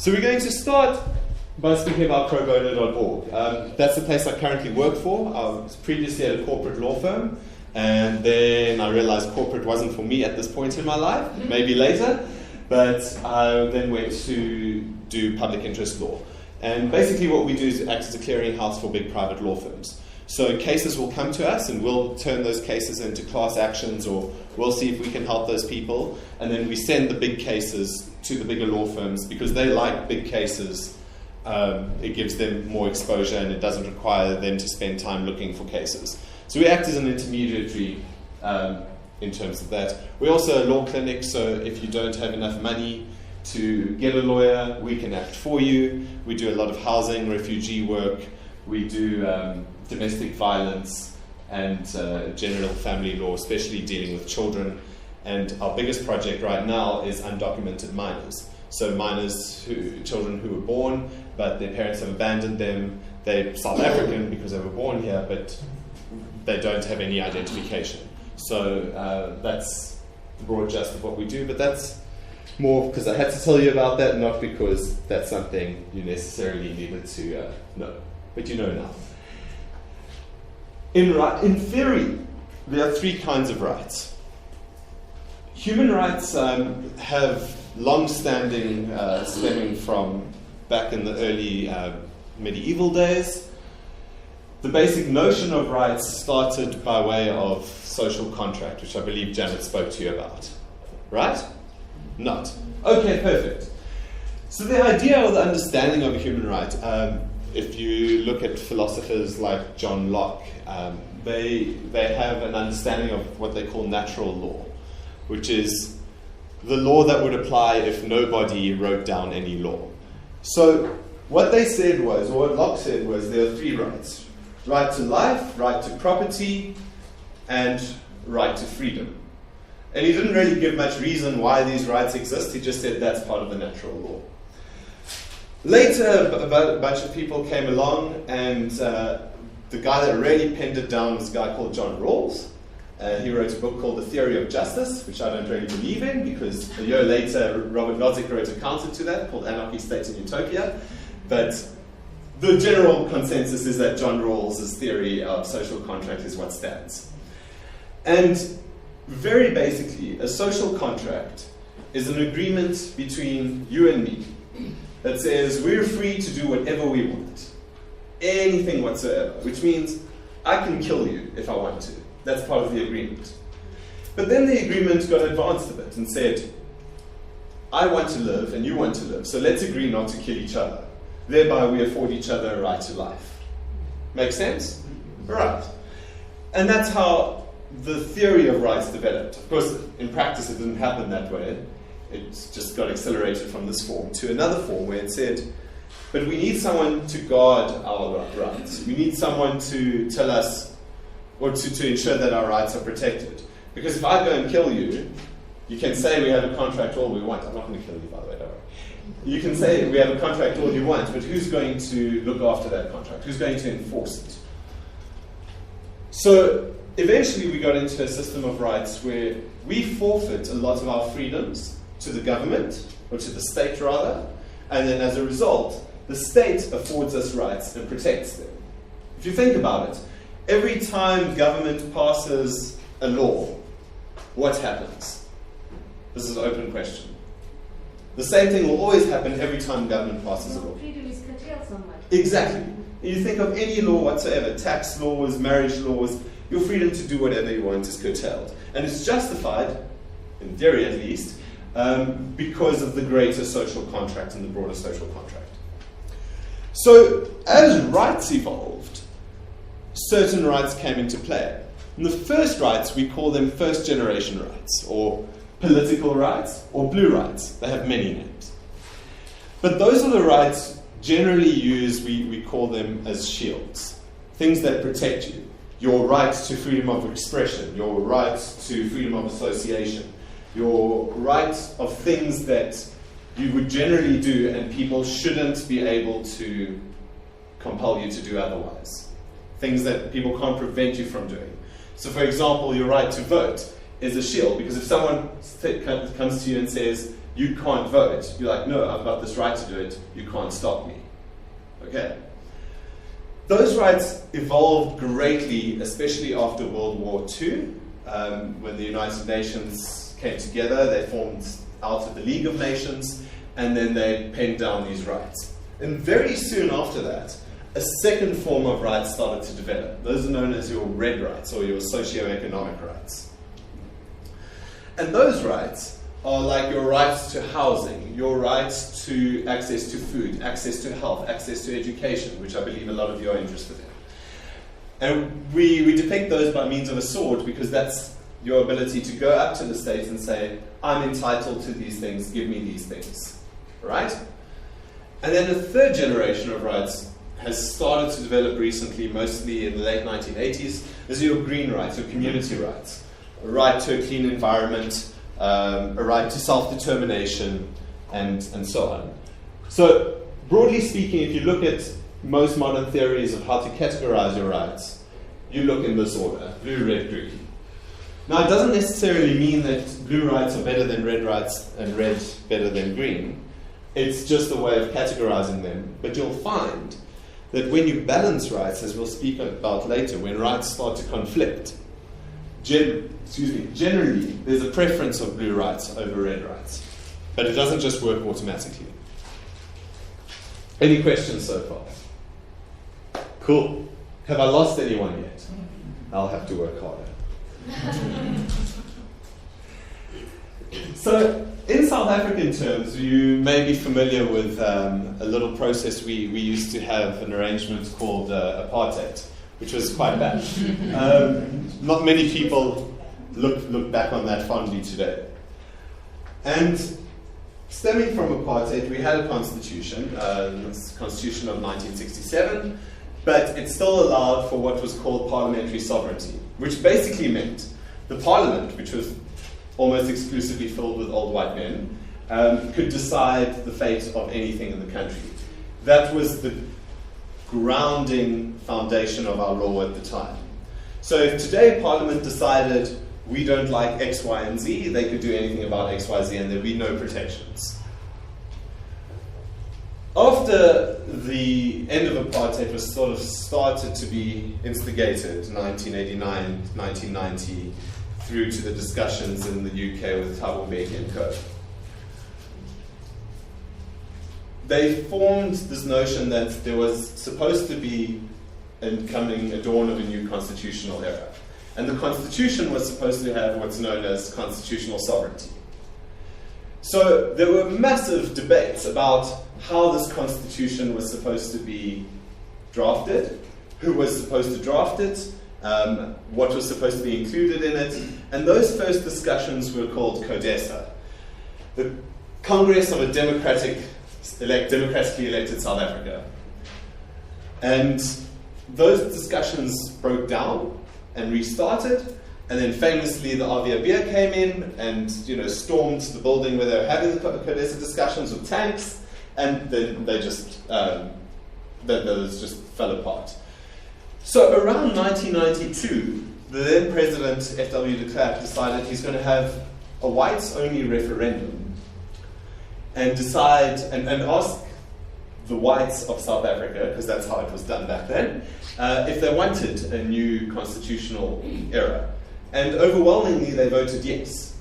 So we're going to start by speaking about probono.org. That's the place I currently work for. I was previously at a corporate law firm, and then I realized corporate wasn't for me at this point in my life, maybe later, but I then went to do public interest law. And basically what we do is act as a clearinghouse for big private law firms. So cases will come to us and we'll turn those cases into class actions, or we'll see if we can help those people. And then we send the big cases to the bigger law firms because they like big cases. It gives them more exposure and it doesn't require them to spend time looking for cases. So we act as an intermediary in terms of that. We're also a law clinic, so if you don't have enough money to get a lawyer, we can act for you. We do a lot of housing, refugee work. We do domestic violence and general family law, especially dealing with children. And our biggest project right now is undocumented minors. So children who were born, but their parents have abandoned them. They're South African because they were born here, but they don't have any identification. So that's the broad gist of what we do, but that's more because I had to tell you about that, not because that's something you necessarily needed to know. But you know now. In theory, there are three kinds of rights. Human rights have long-standing, stemming from back in the early medieval days. The basic notion of rights started by way of social contract, which I believe Janet spoke to you about. Right? Not. Okay, perfect. So the idea or the understanding of a human right, if you look at philosophers like John Locke, they have an understanding of what they call natural law, which is the law that would apply if nobody wrote down any law. So what they said was, or what Locke said was, there are three rights. Right to life, right to property, and right to freedom. And he didn't really give much reason why these rights exist. He just said that's part of the natural law. Later, a bunch of people came along, and the guy that really penned it down was a guy called John Rawls. He wrote a book called The Theory of Justice, which I don't really believe in, because a year later, Robert Nozick wrote a counter to that called Anarchy, State and Utopia. But the general consensus is that John Rawls' theory of social contract is what stands. And very basically, a social contract is an agreement between you and me that says we're free to do whatever we want, anything whatsoever, which means I can kill you if I want to. That's part of the agreement. But then the agreement got advanced a bit and said, I want to live and you want to live, so let's agree not to kill each other. Thereby we afford each other a right to life. Make sense? Right. And that's how the theory of rights developed. Of course, in practice it didn't happen that way. It just got accelerated from this form to another form where it said, but we need someone to guard our rights. We need someone to tell us, or to ensure that our rights are protected. Because if I go and kill you, you can say we have a contract all we want. I'm not going to kill you, by the way, don't worry. You can say we have a contract all you want, but who's going to look after that contract? Who's going to enforce it? So eventually we got into a system of rights where we forfeit a lot of our freedoms to the government, or to the state rather, and then as a result, the state affords us rights and protects them. If you think about it, every time government passes a law, what happens? This is an open question. The same thing will always happen every time government passes a law. Freedom is curtailed so much. Exactly. You think of any law whatsoever, tax laws, marriage laws, your freedom to do whatever you want is curtailed. And it's justified, in theory at least, because of the greater social contract and the broader social contract. So as rights evolved, certain rights came into play. And the first rights, we call them first generation rights, or political rights, or blue rights. They have many names. But those are the rights generally used, we call them as shields, things that protect you. Your rights to freedom of expression, your rights to freedom of association, your rights of things that you would generally do and people shouldn't be able to compel you to do otherwise. Things that people can't prevent you from doing. So for example, your right to vote is a shield, because if someone comes to you and says, you can't vote. You're like, no, I've got this right to do it. You can't stop me. Okay. Those rights evolved greatly, especially after World War II, when the United Nations came together. They formed out of the League of Nations, and then they penned down these rights. And very soon after that, a second form of rights started to develop. Those are known as your red rights, or your socio-economic rights. And those rights are like your rights to housing, your rights to access to food, access to health, access to education, which I believe a lot of you are interested in. And we depict those by means of a sword, because that's your ability to go up to the state and say, I'm entitled to these things, give me these things. Right? And then a third generation of rights has started to develop recently, mostly in the late 1980s, is your green rights, your community rights. A right to a clean environment, a right to self-determination, and so on. So, broadly speaking, if you look at most modern theories of how to categorize your rights, you look in this order: blue, red, green. Now, it doesn't necessarily mean that blue rights are better than red rights and red better than green. It's just a way of categorizing them. But you'll find that when you balance rights, as we'll speak about later, when rights start to conflict, generally, there's a preference of blue rights over red rights. But it doesn't just work automatically. Any questions so far? Cool. Have I lost anyone yet? I'll have to work harder. So, in South African terms, you may be familiar with a little process we used to have, an arrangement called apartheid, which was quite bad. Not many people look back on that fondly today. And stemming from apartheid, we had a constitution, the Constitution of 1967, but it still allowed for what was called parliamentary sovereignty, which basically meant the parliament, which was almost exclusively filled with old white men, could decide the fate of anything in the country. That was the grounding foundation of our law at the time. So if today Parliament decided we don't like X, Y, and Z, they could do anything about X, Y, Z, and there'd be no protections. After the end of apartheid was sort of started to be instigated, 1989, 1990, through to the discussions in the UK with Thabo Mbeki and co. They formed this notion that there was supposed to be coming a dawn of a new constitutional era. And the constitution was supposed to have what's known as constitutional sovereignty. So there were massive debates about how this constitution was supposed to be drafted, who was supposed to draft it, what was supposed to be included in it, and those first discussions were called CODESA, the Congress of a democratically elected South Africa. And those discussions broke down and restarted, and then famously the RVIB came in and stormed the building where they were having the CODESA discussions with tanks, and then those just fell apart. So around 1992, the then President F.W. de Klerk decided he's going to have a whites-only referendum and decide and ask the whites of South Africa, because that's how it was done back then, if they wanted a new constitutional era. And overwhelmingly, they voted yes.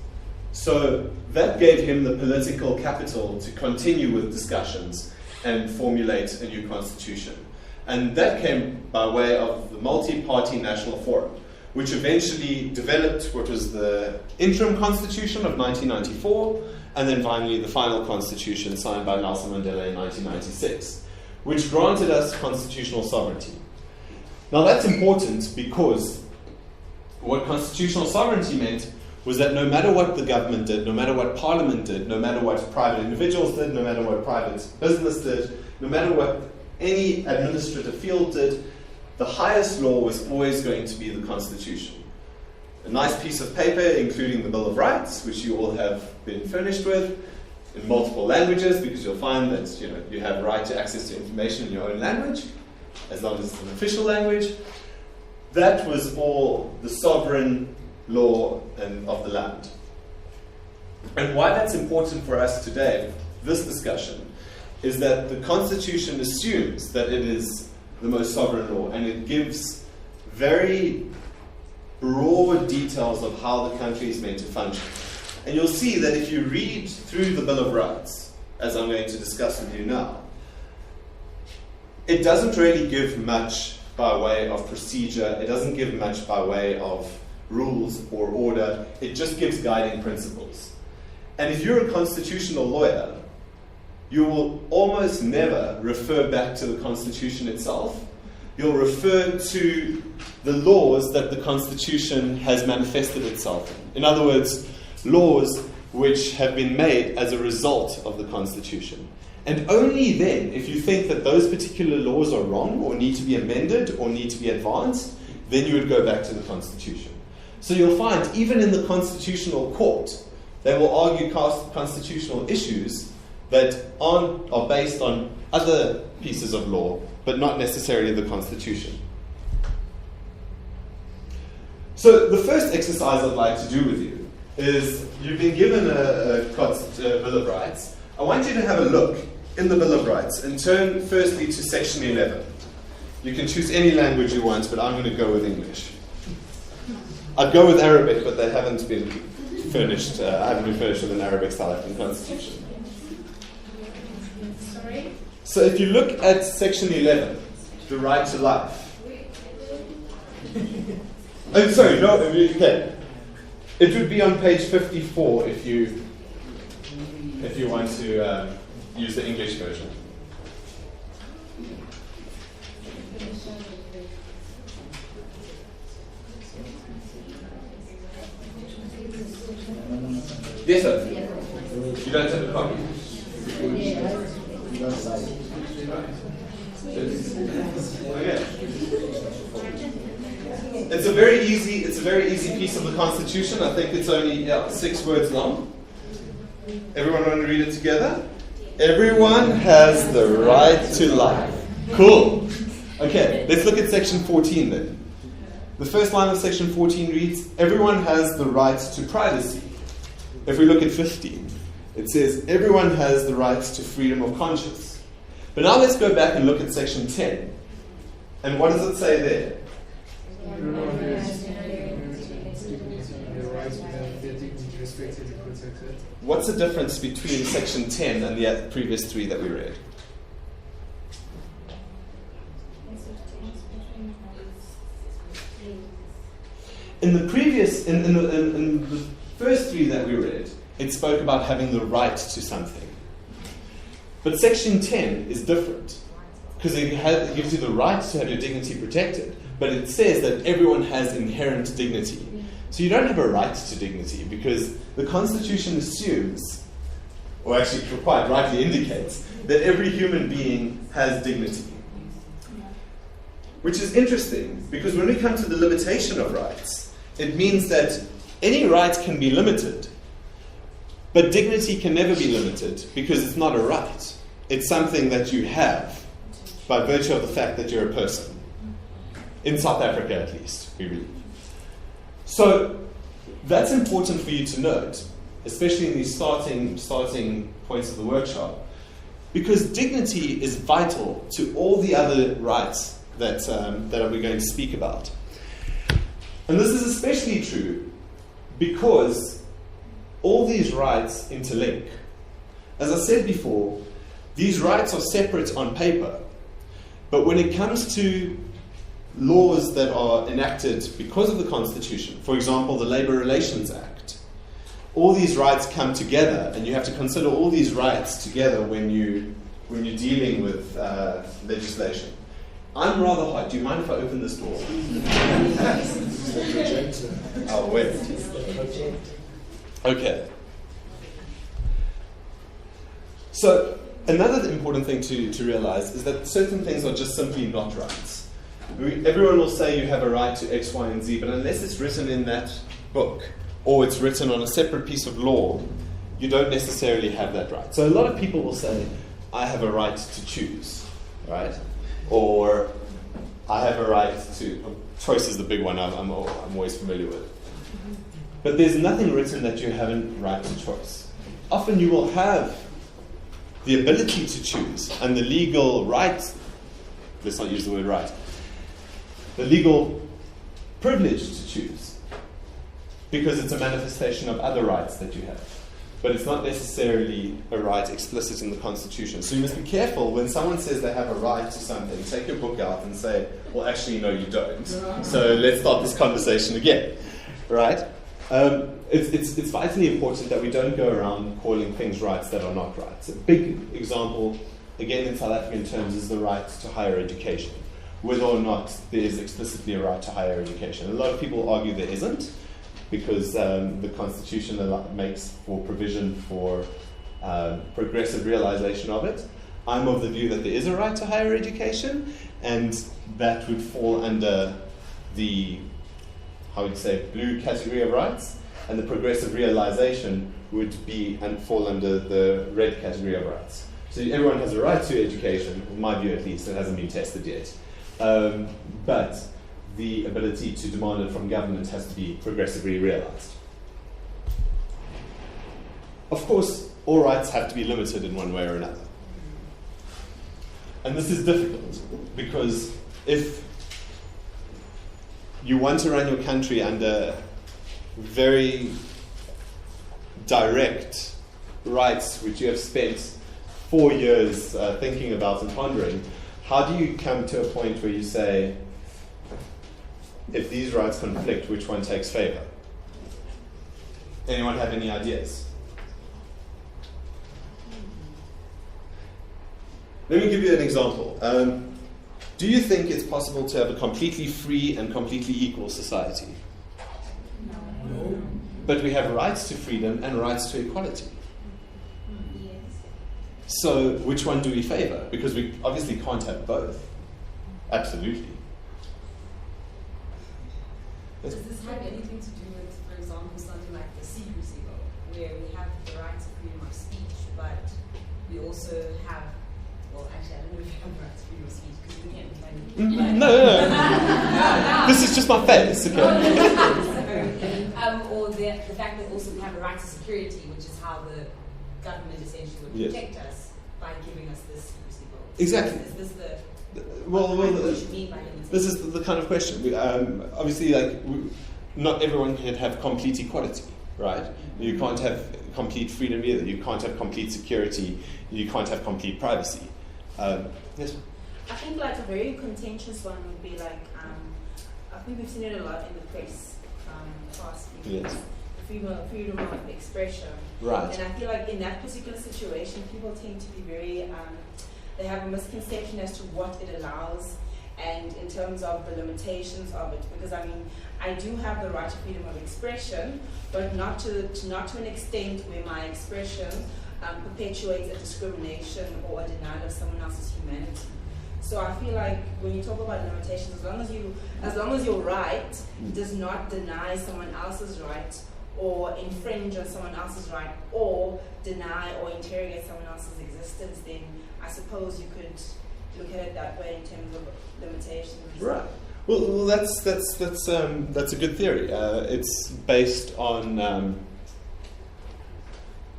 So that gave him the political capital to continue with discussions and formulate a new constitution. And that came by way of the Multi-Party National Forum, which eventually developed what was the interim constitution of 1994, and then finally the final constitution signed by Nelson Mandela in 1996, which granted us constitutional sovereignty. Now that's important because what constitutional sovereignty meant was that no matter what the government did, no matter what Parliament did, no matter what private individuals did, no matter what private business did, no matter what any administrative field did, the highest law was always going to be the Constitution. A nice piece of paper, including the Bill of Rights, which you all have been furnished with, in multiple languages, because you'll find that you have right to access to information in your own language, as long as it's an official language. That was all the sovereign law of the land. And why that's important for us today, this discussion, is that the Constitution assumes that it is the most sovereign law, and it gives very broad details of how the country is meant to function. And you'll see that if you read through the Bill of Rights, as I'm going to discuss with you now, it doesn't really give much by way of procedure, it doesn't give much by way of rules or order, it just gives guiding principles. And if you're a constitutional lawyer, you will almost never refer back to the Constitution itself. You'll refer to the laws that the Constitution has manifested itself in. In other words, laws which have been made as a result of the Constitution. And only then, if you think that those particular laws are wrong or need to be amended or need to be advanced, then you would go back to the Constitution. So you'll find, even in the Constitutional Court, they will argue constitutional issues that are based on other pieces of law, but not necessarily the Constitution. So the first exercise I'd like to do with you is, you've been given a Bill of Rights. I want you to have a look in the Bill of Rights and turn firstly to section 11. You can choose any language you want, but I'm going to go with English. I'd go with Arabic, but they haven't been furnished. I haven't been furnished with an Arabic South African constitution. Sorry? So if you look at section 11, the right to life. Oh, sorry, no, okay. It would be on page 54 if you want to use the English version. Yes, sir. You don't have a copy. Okay. It's a very easy piece of the Constitution. I think it's only 6 words long. Everyone want to read it together? Everyone has the right to life. Cool. Okay, let's look at section 14 then. The first line of section 14 reads, everyone has the right to privacy. If we look at 15, it says, everyone has the right to freedom of conscience. But now let's go back and look at section 10. And what does it say there? Everyone has the right to have their dignity respected and protected. What's the difference between section 10 and the previous 3 that we read? In the previous, in the first 3 that we read, it spoke about having the right to something. But section 10 is different, because it gives you the right to have your dignity protected, but it says that everyone has inherent dignity. So you don't have a right to dignity, because the Constitution assumes, or actually quite rightly indicates, that every human being has dignity. Which is interesting, because when we come to the limitation of rights, it means that any right can be limited, but dignity can never be limited, because it's not a right. It's something that you have by virtue of the fact that you're a person. In South Africa, at least, we believe. So that's important for you to note, especially in these starting points of the workshop, because dignity is vital to all the other rights that we're going to speak about. And this is especially true because all these rights interlink. As I said before, these rights are separate on paper, but when it comes to laws that are enacted because of the Constitution, for example, the Labour Relations Act, all these rights come together, and you have to consider all these rights together when you're dealing with legislation. I'm rather hot. Do you mind if I open this door? I'll wait. Okay. So another important thing to realize is that certain things are just simply not rights. Everyone will say you have a right to X, Y, and Z, but unless it's written in that book, or it's written on a separate piece of law, you don't necessarily have that right. So a lot of people will say, I have a right to choose, right? Or I have a right to, choice is the big one I'm always familiar with. But there's nothing written that you haven't right to choice. Often you will have the ability to choose and the legal right, let's not use the word right, the legal privilege to choose, because it's a manifestation of other rights that you have. But it's not necessarily a right explicit in the Constitution. So you must be careful when someone says they have a right to something, take your book out and say, well, actually, no, you don't. So let's start this conversation again, right? It's vitally important that we don't go around calling things rights that are not rights. A big example, again in South African terms, is the right to higher education, whether or not there is explicitly a right to higher education. A lot of people argue there isn't, because the Constitution makes for provision for progressive realization of it. I'm of the view that there is a right to higher education, and that would fall under the, how would you say, blue category of rights, and the progressive realization would be and fall under the red category of rights. So everyone has a right to education, in my view at least. It hasn't been tested yet. But the ability to demand it from government has to be progressively realized. Of course, all rights have to be limited in one way or another. And this is difficult, because if you want to run your country under very direct rights, which you have spent 4 years thinking about and pondering, how do you come to a point where you say, if these rights conflict, which one takes favor? Anyone have any ideas? Let me give you an example. Do you think it's possible to have a completely free and completely equal society? No. But we have rights to freedom and rights to equality. So which one do we favor? Because we obviously can't have both. Absolutely. Does this have anything to do with, for example, something like the secrecy law, where we have the right to freedom of speech, but we also have, well, actually, I don't know if you have the right to freedom of speech, because you can't find it. No. This is just my face, okay? Or the fact that also we have a right to security, which is how the government essentially would protect us by giving us this secrecy law. Exactly. Is this the... This is the kind of question. Obviously, not everyone can have complete equality, right? You can't have complete freedom either. You can't have complete security. You can't have complete privacy. Yes? I think like a very contentious one would be like, I think we've seen it a lot in the press past few years. Freedom of expression. Right. And I feel like in that particular situation, people tend to be very... they have a misconception as to what it allows and in terms of the limitations of it. Because I mean, I do have the right to freedom of expression, but not to an extent where my expression perpetuates a discrimination or a denial of someone else's humanity. So I feel like when you talk about limitations, as long as your right does not deny someone else's right or infringe on someone else's right or deny or interrogate someone else's existence, then I suppose you could look at it that way in terms of limitations. Right. Well, that's a good theory. It's based on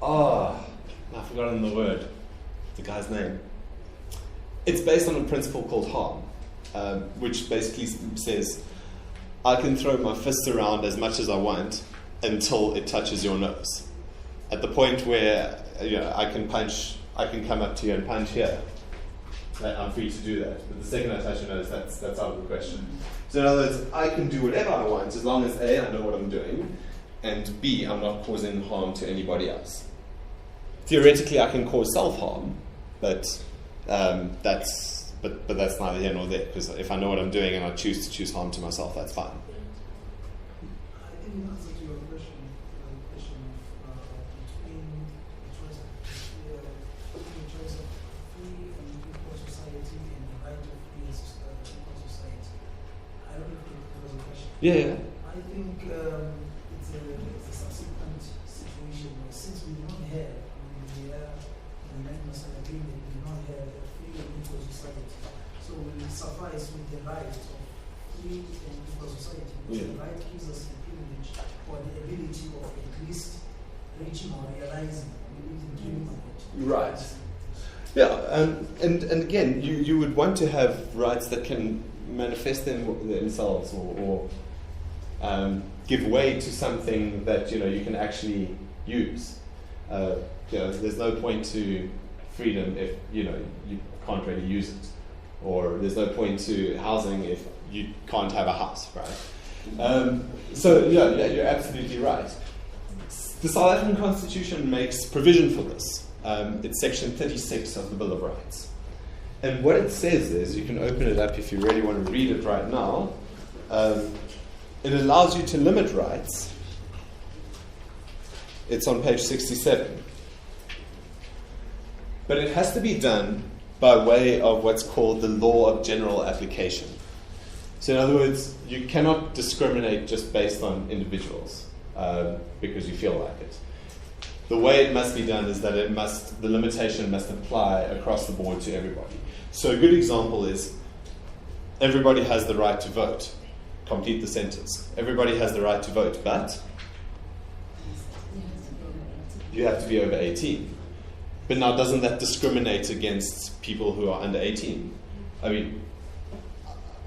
I've forgotten the word, the guy's name. It's based on a principle called harm, which basically says I can throw my fists around as much as I want until it touches your nose. At the point where I can come up to you and punch here. I'm free to do that. But the second I touch your nose, that's out of the question. So in other words, I can do whatever I want as long as A, I know what I'm doing, and B, I'm not causing harm to anybody else. Theoretically, I can cause self-harm, but that's neither here nor there, because if I know what I'm doing and I choose to choose harm to myself, that's fine. I think in answer to your question between the choice of free and equal society and the right of free and equal society. I don't know if it was a question. Yeah. I think it's a subsequent situation where since we don't have, we are in the 19th agreement, we don't have a free and equal society. So we suffice with the right of free and equal society. Because the right gives us the privilege or the ability of at least reaching or realizing, even dreaming of it. Right. Yeah, and again, you would want to have rights that can manifest themselves or give way to something that you can actually use. There's no point to freedom if you can't really use it, or there's no point to housing if you can't have a house, right? So you're absolutely right. The South African Constitution makes provision for this. It's section 36 of the Bill of Rights. And what it says is, you can open it up if you really want to read it right now. It allows you to limit rights. It's on page 67. But it has to be done by way of what's called the law of general application. So in other words, you cannot discriminate just based on individuals because you feel like it. The way it must be done is that the limitation must apply across the board to everybody. So a good example is, everybody has the right to vote. Complete the sentence. Everybody has the right to vote, but you have to be over 18. But now, doesn't that discriminate against people who are under 18? I mean,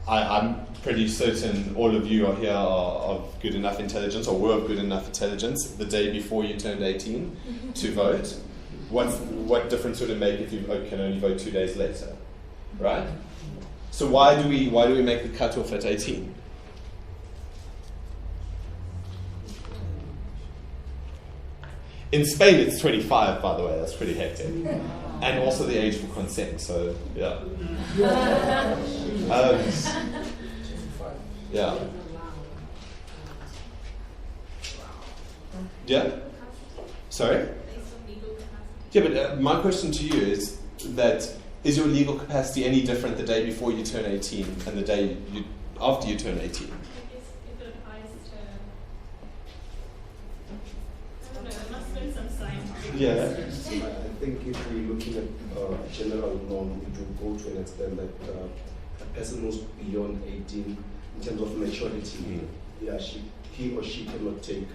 I'm pretty certain all of you are here are of good enough intelligence, or were of good enough intelligence the day before you turned 18 to vote. What difference would it make if you can only vote 2 days later, right? So why do we make the cutoff at 18? In Spain, it's 25, by the way. That's pretty hectic. And also the age for consent. So, yeah. Yeah. Yeah? Sorry? Yeah, but my question to you is that, is your legal capacity any different the day before you turn 18 and the day after you turn 18? Yeah. I think if we're looking at a general norm, it will go to an extent that a person who's beyond 18 in terms of maturity, he or she cannot take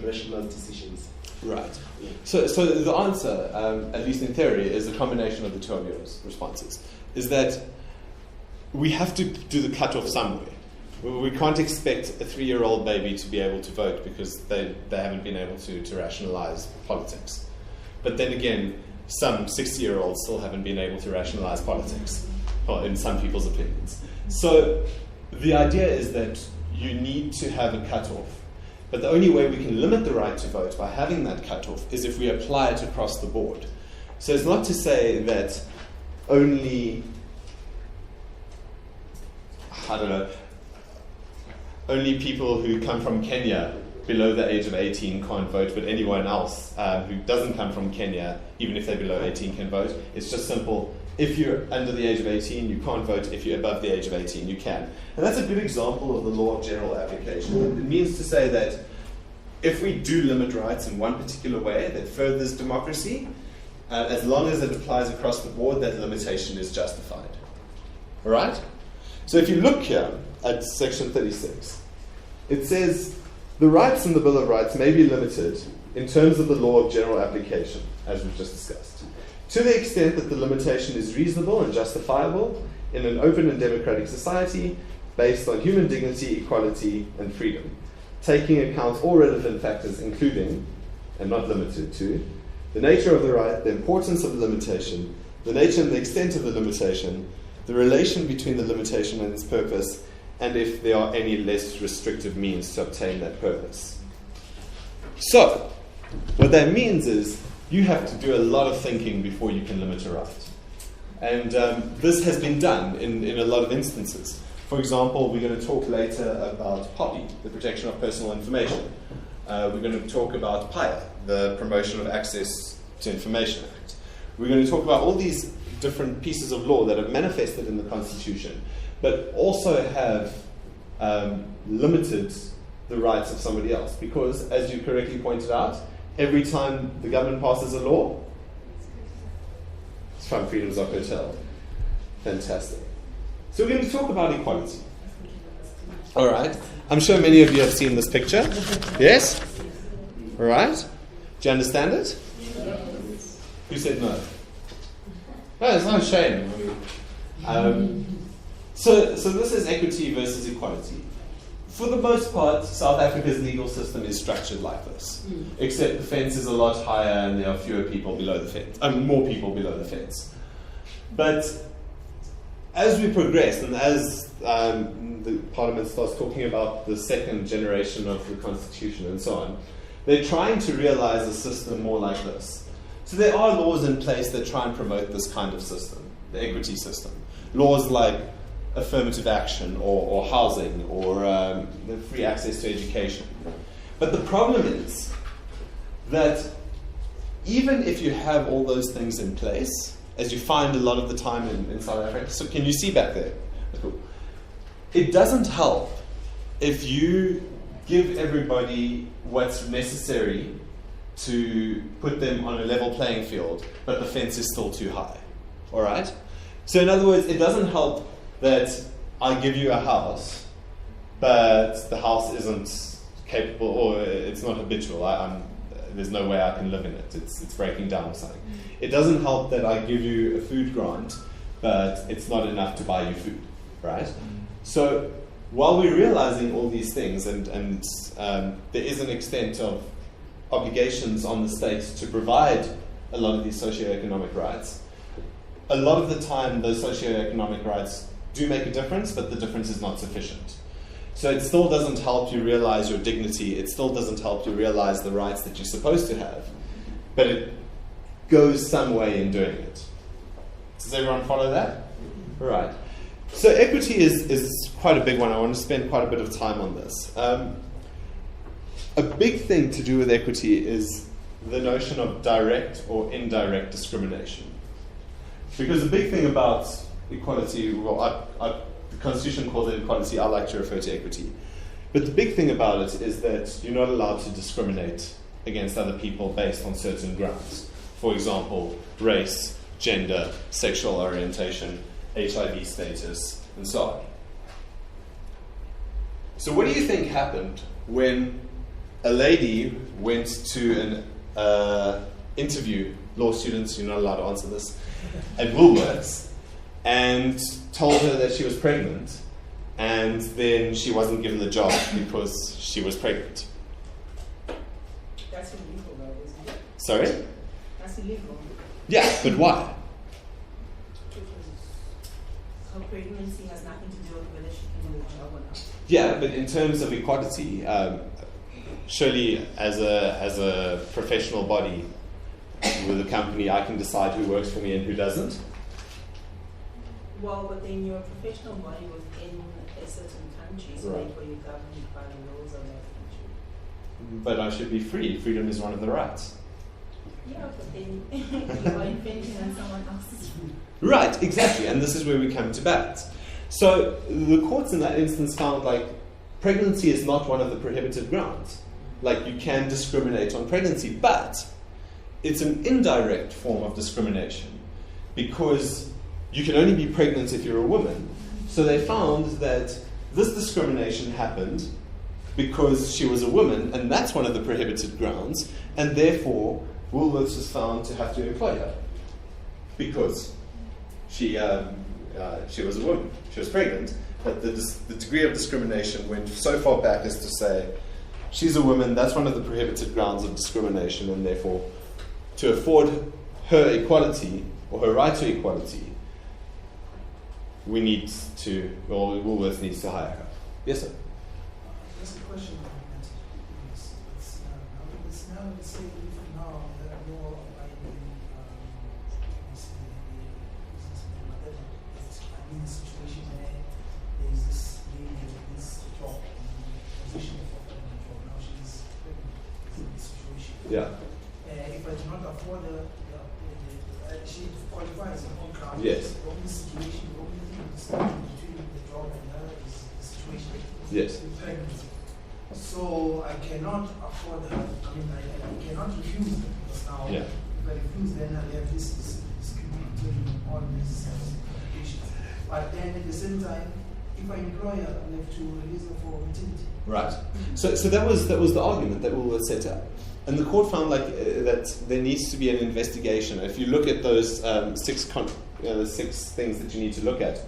rational decisions. Right. So the answer, at least in theory, is a combination of the two of your responses. Is that we have to do the cutoff somewhere. We can't expect a 3-year-old baby to be able to vote because they haven't been able to rationalize politics. But then again, some 60-year-olds still haven't been able to rationalize politics, or in some people's opinions. So the idea is that you need to have a cutoff. But the only way we can limit the right to vote by having that cutoff is if we apply it across the board. So it's not to say that only people who come from Kenya below the age of 18 can't vote, but anyone else who doesn't come from Kenya, even if they're below 18, can vote. It's just simple. If you're under the age of 18, you can't vote. If you're above the age of 18, you can. And that's a good example of the law of general application. It means to say that if we do limit rights in one particular way that furthers democracy, as long as it applies across the board, that limitation is justified. All right? So if you look here at section 36, it says, the rights in the Bill of Rights may be limited in terms of the law of general application, as we've just discussed, to the extent that the limitation is reasonable and justifiable in an open and democratic society based on human dignity, equality, and freedom, taking account all relevant factors, including, and not limited to, the nature of the right, the importance of the limitation, the nature and the extent of the limitation, the relation between the limitation and its purpose, and if there are any less restrictive means to obtain that purpose. So, what that means is you have to do a lot of thinking before you can limit a right. And this has been done in a lot of instances. For example, we're going to talk later about POPI, the Protection of Personal Information. We're going to talk about PIA, the Promotion of Access to Information Act. We're going to talk about all these different pieces of law that are manifested in the Constitution, but also have limited the rights of somebody else. Because, as you correctly pointed out, every time the government passes a law, some freedoms are curtailed. Fantastic. So we're going to talk about equality. All right. I'm sure many of you have seen this picture. Yes? All right. Do you understand it? Who said no? No, it's not a shame. So this is equity versus equality. For the most part, South Africa's legal system is structured like this, except the fence is a lot higher and there are fewer people below the fence. More people below the fence. But as we progress and as the Parliament starts talking about the second generation of the Constitution and so on, they're trying to realize a system more like this. So there are laws in place that try and promote this kind of system, the equity system. Laws like affirmative action or housing or the free access to education. But the problem is that even if you have all those things in place, as you find a lot of the time in South Africa, so can you see back there? Cool. It doesn't help if you give everybody what's necessary to put them on a level playing field, but the fence is still too high. All right? So in other words, it doesn't help that I give you a house, but the house isn't capable or it's not habitual. There's no way I can live in it. It's breaking down or something. It doesn't help that I give you a food grant, but it's not enough to buy you food, right? So while we're realizing all these things and there is an extent of obligations on the state to provide a lot of these socioeconomic rights, a lot of the time those socioeconomic rights do make a difference, but the difference is not sufficient. So it still doesn't help you realize your dignity, it still doesn't help you realize the rights that you're supposed to have, but it goes some way in doing it. Does everyone follow that? All right. So equity is quite a big one. I want to spend quite a bit of time on this. A big thing to do with equity is the notion of direct or indirect discrimination. Because the big thing about equality, well, the Constitution calls it equality, I like to refer to equity. But the big thing about it is that you're not allowed to discriminate against other people based on certain grounds. For example, race, gender, sexual orientation, HIV status, and so on. So what do you think happened when a lady went to an interview, law students, you're not allowed to answer this, at Woolworths, and told her that she was pregnant, and then she wasn't given the job because she was pregnant? That's illegal, though, isn't it? Sorry? That's illegal. Yeah, but why? Her pregnancy has nothing to do with whether she can do the job or not. Yeah, but in terms of equality, surely as a professional body with a company, I can decide who works for me and who doesn't. Well, but then you're a professional body within a certain country, so Right. therefore you're governed by the rules of that country. But I should be free. Freedom is one of the rights. Yeah, but then you are infringing on someone else's rules. Right, exactly, and this is where we come to bat. So the courts in that instance found like pregnancy is not one of the prohibited grounds. Like you can discriminate on pregnancy, but it's an indirect form of discrimination because you can only be pregnant if you're a woman. So they found that this discrimination happened because she was a woman, and that's one of the prohibited grounds, and therefore Woolworths was found to have to employ her because she was a woman, she was pregnant, but the degree of discrimination went so far back as to say she's a woman, that's one of the prohibited grounds of discrimination, and therefore to afford her equality or her right to equality, Woolworths needs to hire her. Yes, sir? Just a question on that. Let's say if now there are no abiding, businessmen, whatever. I'm in a situation where there is this lady with this job, position of offering a job. Now she's pregnant. Is in this situation. Yeah. If I do not afford she qualifies on ground. Yes. The only situation, the only thing between the job and her is the situation. Yes. With pregnancy. So I cannot afford her. I mean, I cannot refuse her because now Yeah. if I refuse, then I have this dispute between all these applications. But then at the same time, if I employ her, I have to release her for maternity. Right. So that was the argument that we were set up, and the court found that there needs to be an investigation. If you look at those six things that you need to look at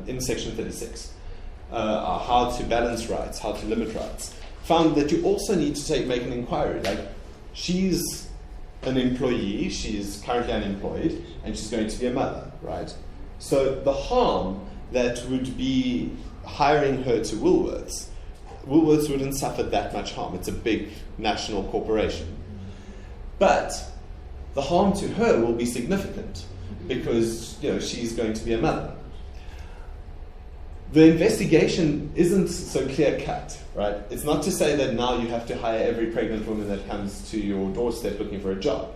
in Section 36, how to balance rights, how to limit rights, found that you also need to make an inquiry. Like, she's an employee, she's currently unemployed, and she's going to be a mother, right? So the harm that would be hiring her to Woolworths wouldn't suffer that much harm. It's a big national corporation. But the harm to her will be significant because she's going to be a mother. The investigation isn't so clear-cut, right? It's not to say that now you have to hire every pregnant woman that comes to your doorstep looking for a job.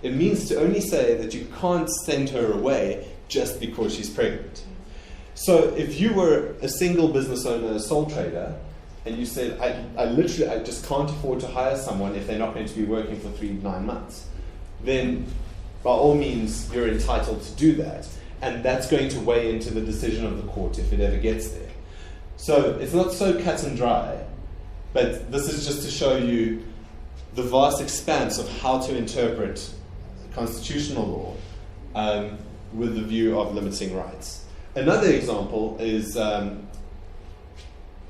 It means to only say that you can't send her away just because she's pregnant. So if you were a single business owner, a sole trader, and you said, I just can't afford to hire someone if they're not going to be working for 3 to 9 months, then by all means you're entitled to do that. And that's going to weigh into the decision of the court if it ever gets there. So it's not so cut and dry, but this is just to show you the vast expanse of how to interpret constitutional law with the view of limiting rights. Another example is, and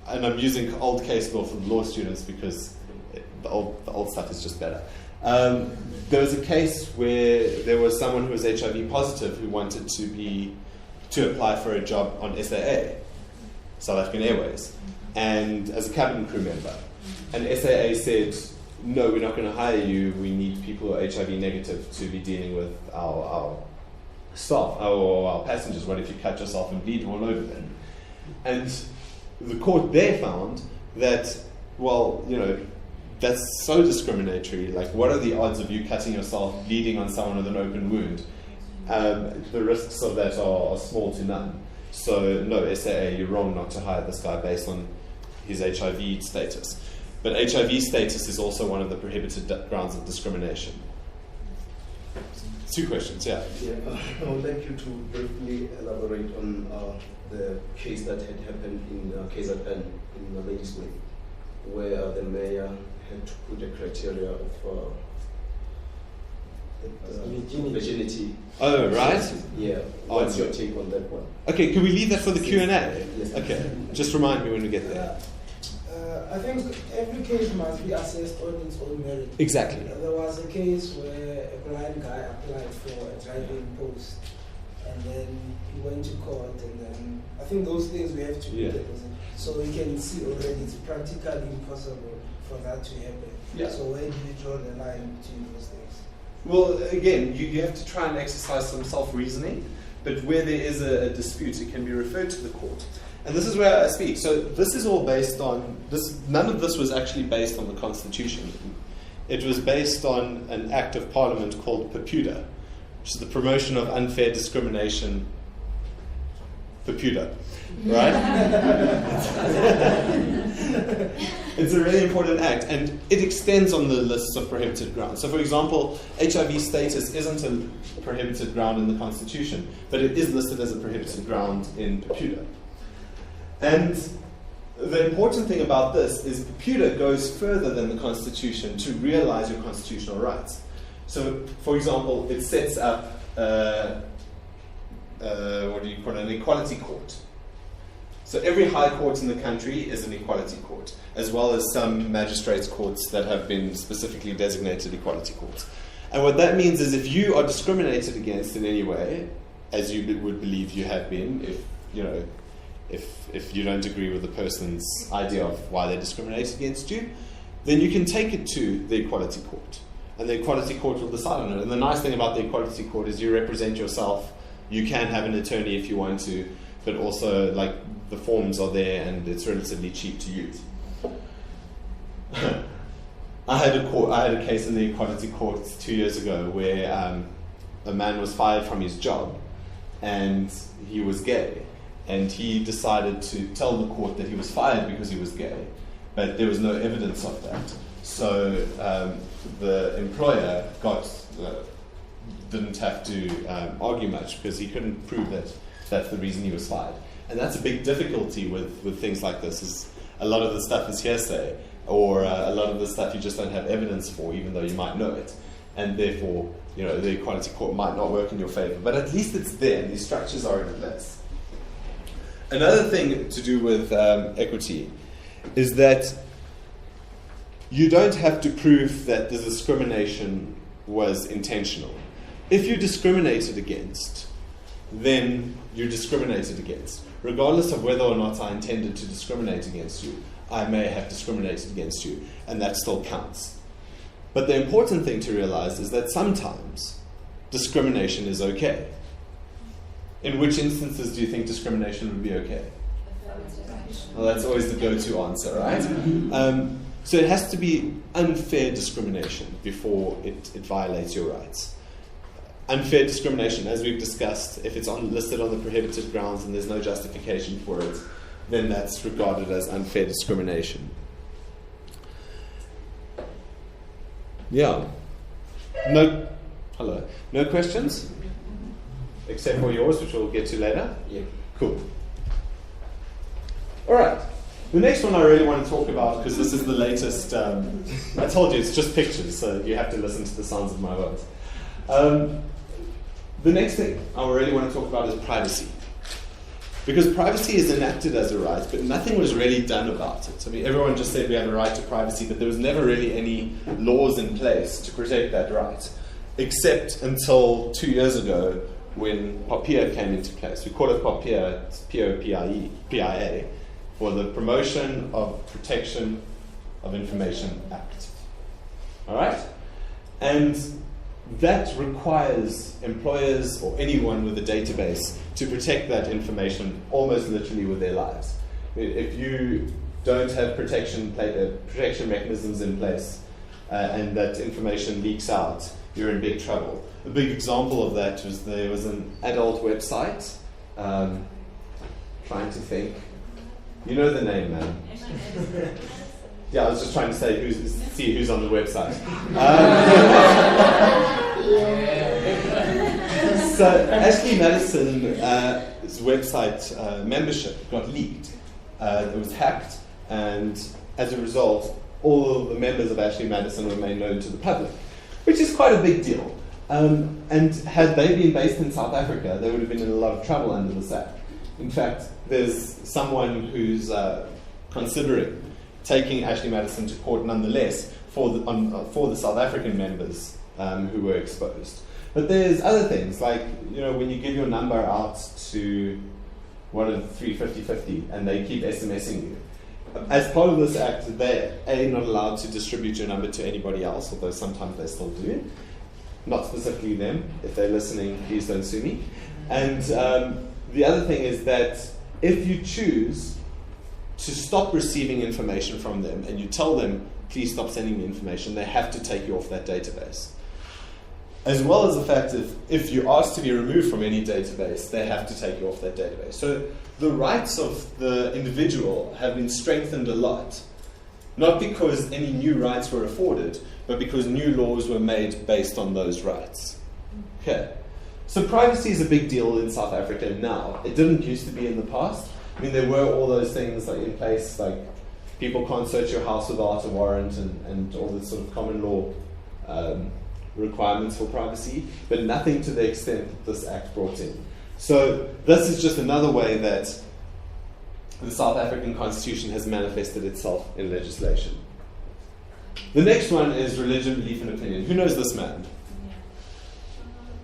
I'm using old case law for the law students because the old stuff is just better. There was a case where there was someone who was HIV positive who wanted to apply for a job on SAA, South African Airways, and as a cabin crew member. And SAA said, no, we're not going to hire you. We need people who are HIV negative to be dealing with our staff, our passengers. What if you cut yourself and bleed all over them? And the court there found that, that's so discriminatory. Like, what are the odds of you cutting yourself, bleeding on someone with an open wound? The risks of that are small to none. So, no, SAA, you're wrong not to hire this guy based on his HIV status. But HIV status is also one of the prohibited grounds of discrimination. 2 questions, yeah. I would like you to briefly elaborate on the case that had happened in KZN, in Ladysmith, where the mayor had to put a criteria of virginity. Oh, right. Yeah. What's your take on that one? Okay, can we leave that for the Q&A? Yes. Okay, just remind me when we get there. I think every case must be assessed on its own merit. Exactly. There was a case where a blind guy applied for a driving post, and then he went to court, and then I think those things we have to do. So we can see already it's practically impossible for that to happen. Yeah. So where do you draw the line between those things? Well, again, you have to try and exercise some self-reasoning, but where there is a dispute, it can be referred to the court. And this is where I speak. So this is all based on this. None of this was actually based on the Constitution. It was based on an act of Parliament called PAPUDA, which is the Promotion of Unfair Discrimination. PAPUDA, right? It's a really important act, and it extends on the lists of prohibited grounds. So, for example, HIV status isn't a prohibited ground in the Constitution, but it is listed as a prohibited ground in PAPUDA. And the important thing about this is PAPUDA goes further than the Constitution to realize your constitutional rights. So, for example, it sets up an equality court. So every high court in the country is an equality court, as well as some magistrates' courts that have been specifically designated equality courts. And what that means is if you are discriminated against in any way, as you would believe you have been, if you don't agree with the person's idea of why they discriminate against you, then you can take it to the equality court. And the equality court will decide on it. And the nice thing about the equality court is you represent yourself. You can have an attorney if you want to, but also the forms are there and it's relatively cheap to use. I had a case in the equality court 2 years ago where a man was fired from his job and he was gay. And he decided to tell the court that he was fired because he was gay, but there was no evidence of that. So the employer didn't have to argue much because he couldn't prove that that's the reason he was fired. And that's a big difficulty with things like this, is a lot of the stuff is hearsay, or a lot of the stuff you just don't have evidence for, even though you might know it. And therefore, the equality court might not work in your favor. But at least it's there, and these structures are in place. Another thing to do with equity is that you don't have to prove that the discrimination was intentional. If you're discriminated against, then you're discriminated against. Regardless of whether or not I intended to discriminate against you, I may have discriminated against you, and that still counts. But the important thing to realize is that sometimes discrimination is okay. In which instances do you think discrimination would be okay? Well, that's always the go-to answer, right? So it has to be unfair discrimination before it violates your rights. Unfair discrimination, as we've discussed, if it's listed on the prohibited grounds and there's no justification for it, then that's regarded as unfair discrimination. Yeah. No questions? Except for yours, which we'll get to later? Yeah. Cool. All right. The next one I really want to talk about, because this is the latest, I told you it's just pictures, so you have to listen to the sounds of my voice. The next thing I really want to talk about is privacy. Because privacy is enacted as a right, but nothing was really done about it. I mean, everyone just said we have a right to privacy, but there was never really any laws in place to protect that right, except until 2 years ago when POPIA came into place. We call it POPIA, it's P-O-P-I-A, for the Promotion of Protection of Information Act. All right? And that requires employers or anyone with a database to protect that information almost literally with their lives. If you don't have protection mechanisms in place and that information leaks out, you're in big trouble. A big example of that was there was an adult website, trying to think. You know the name, man. Yeah, I was just trying to say see who's on the website. So Ashley Madison's website membership got leaked. It was hacked, and as a result, all of the members of Ashley Madison were made known to the public, which is quite a big deal. And had they been based in South Africa, they would have been in a lot of trouble under this act. In fact, there's someone who's considering taking Ashley Madison to court nonetheless for the South African members who were exposed. But there's other things, like when you give your number out to 35050 and they keep SMSing you. As part of this act, they're not allowed to distribute your number to anybody else, although sometimes they still do. Not specifically them. If they're listening, please don't sue me. And the other thing is that if you choose to stop receiving information from them and you tell them, please stop sending me information, they have to take you off that database. As well as the fact that if you're asked to be removed from any database, they have to take you off that database. So the rights of the individual have been strengthened a lot, not because any new rights were afforded, but because new laws were made based on those rights. Okay. So privacy is a big deal in South Africa now. It didn't used to be in the past. I mean, there were all those things like in place, like people can't search your house without a warrant and all the sort of common law requirements for privacy, but nothing to the extent that this act brought in. So this is just another way that the South African Constitution has manifested itself in legislation. The next one is religion, belief, and opinion. Who knows this man?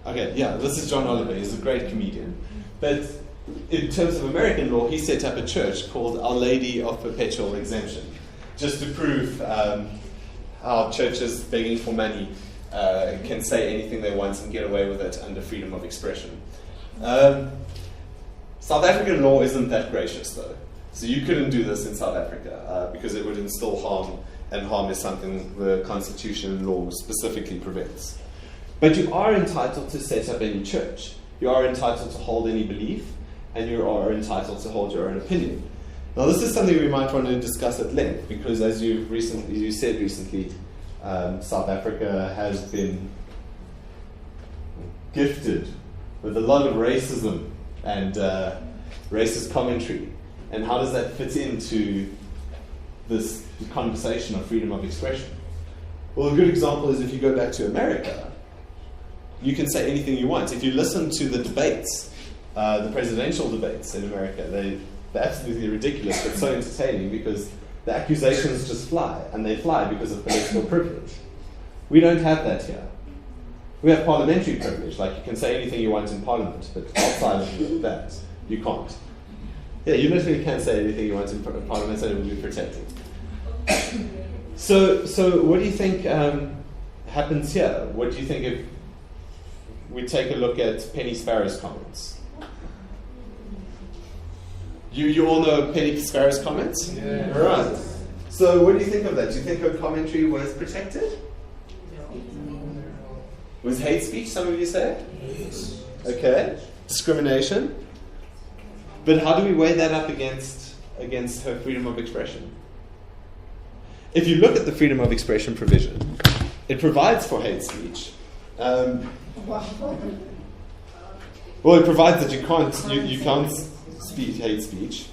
Okay, yeah, this is John Oliver. He's a great comedian. But in terms of American law, he set up a church called Our Lady of Perpetual Exemption, just to prove how churches begging for money can say anything they want and get away with it under freedom of expression. South African law isn't that gracious, though. So you couldn't do this in South Africa because it would instill harm, and harm is something the Constitution and law specifically prevents. But you are entitled to set up any church. You are entitled to hold any belief, and you are entitled to hold your own opinion. Now, this is something we might want to discuss at length, because as you said recently, South Africa has been gifted with a lot of racism and racist commentary. And how does that fit into this conversation of freedom of expression? Well, a good example is if you go back to America, you can say anything you want. If you listen to the debates, the presidential debates in America, they're absolutely ridiculous, but so entertaining because the accusations just fly, and they fly because of political privilege. We don't have that here. We have parliamentary privilege, like you can say anything you want in Parliament, but outside of that, you can't. Yeah, you literally can say anything you want in Parliament and it will be protected. So what do you think happens here? What do you think if we take a look at Penny Sparrow's comments? You all know Penny Sparrow's comments? Yeah. All right. So what do you think of that? Do you think her commentary was protected? Was hate speech, some of you say? Yes. Okay. Discrimination. But how do we weigh that up against her freedom of expression? If you look at the freedom of expression provision, it provides for hate speech. Well, it provides that you can't speak hate speech,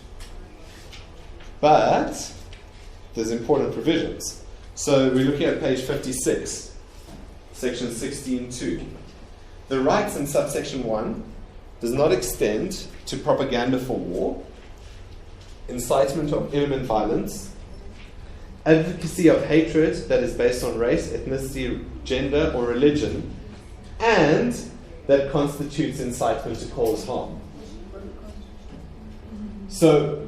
but there's important provisions. So we're looking at page 56, section 16.2. The rights in subsection 1 does not extend to propaganda for war, incitement of imminent violence, advocacy of hatred that is based on race, ethnicity, gender, or religion, and that constitutes incitement to cause harm. So,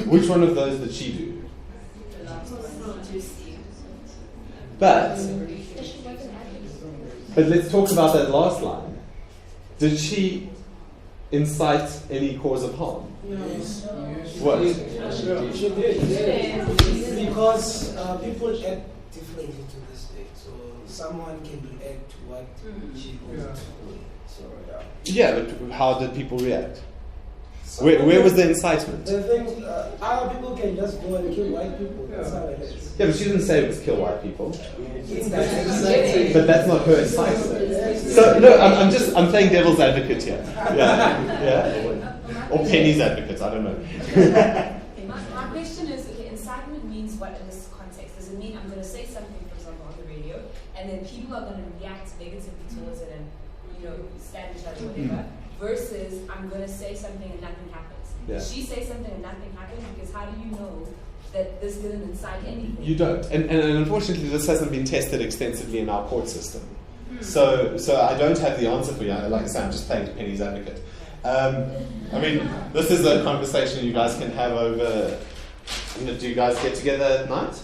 which one of those did she do? But let's talk about that last line. Did she incite any cause of harm? Yes. What? She did. Because people act differently to this day. So someone can react to what she wants to do. So Yeah, but how did people react? Where was the incitement? The thing, other people can just go and kill white people. That's how it is. Yeah, but she didn't say it was kill white people. It's But that's not her incitement. So no, I'm playing devil's advocate here. Yeah. Or Penny's advocate, I don't know. My question is, okay, incitement means what in this context? Does it mean I'm going to say something, for example, on the radio, and then people are going to react negatively towards it and, stab each other, whatever, versus I'm going to say something and nothing happens? Yeah. She says something and nothing happens, because how do you know that this didn't incite anything? You don't. And unfortunately, this hasn't been tested extensively in our court system. So I don't have the answer for you. Like I said, I'm just playing Penny's advocate. This is a conversation you guys can have over. Do you guys get together at night?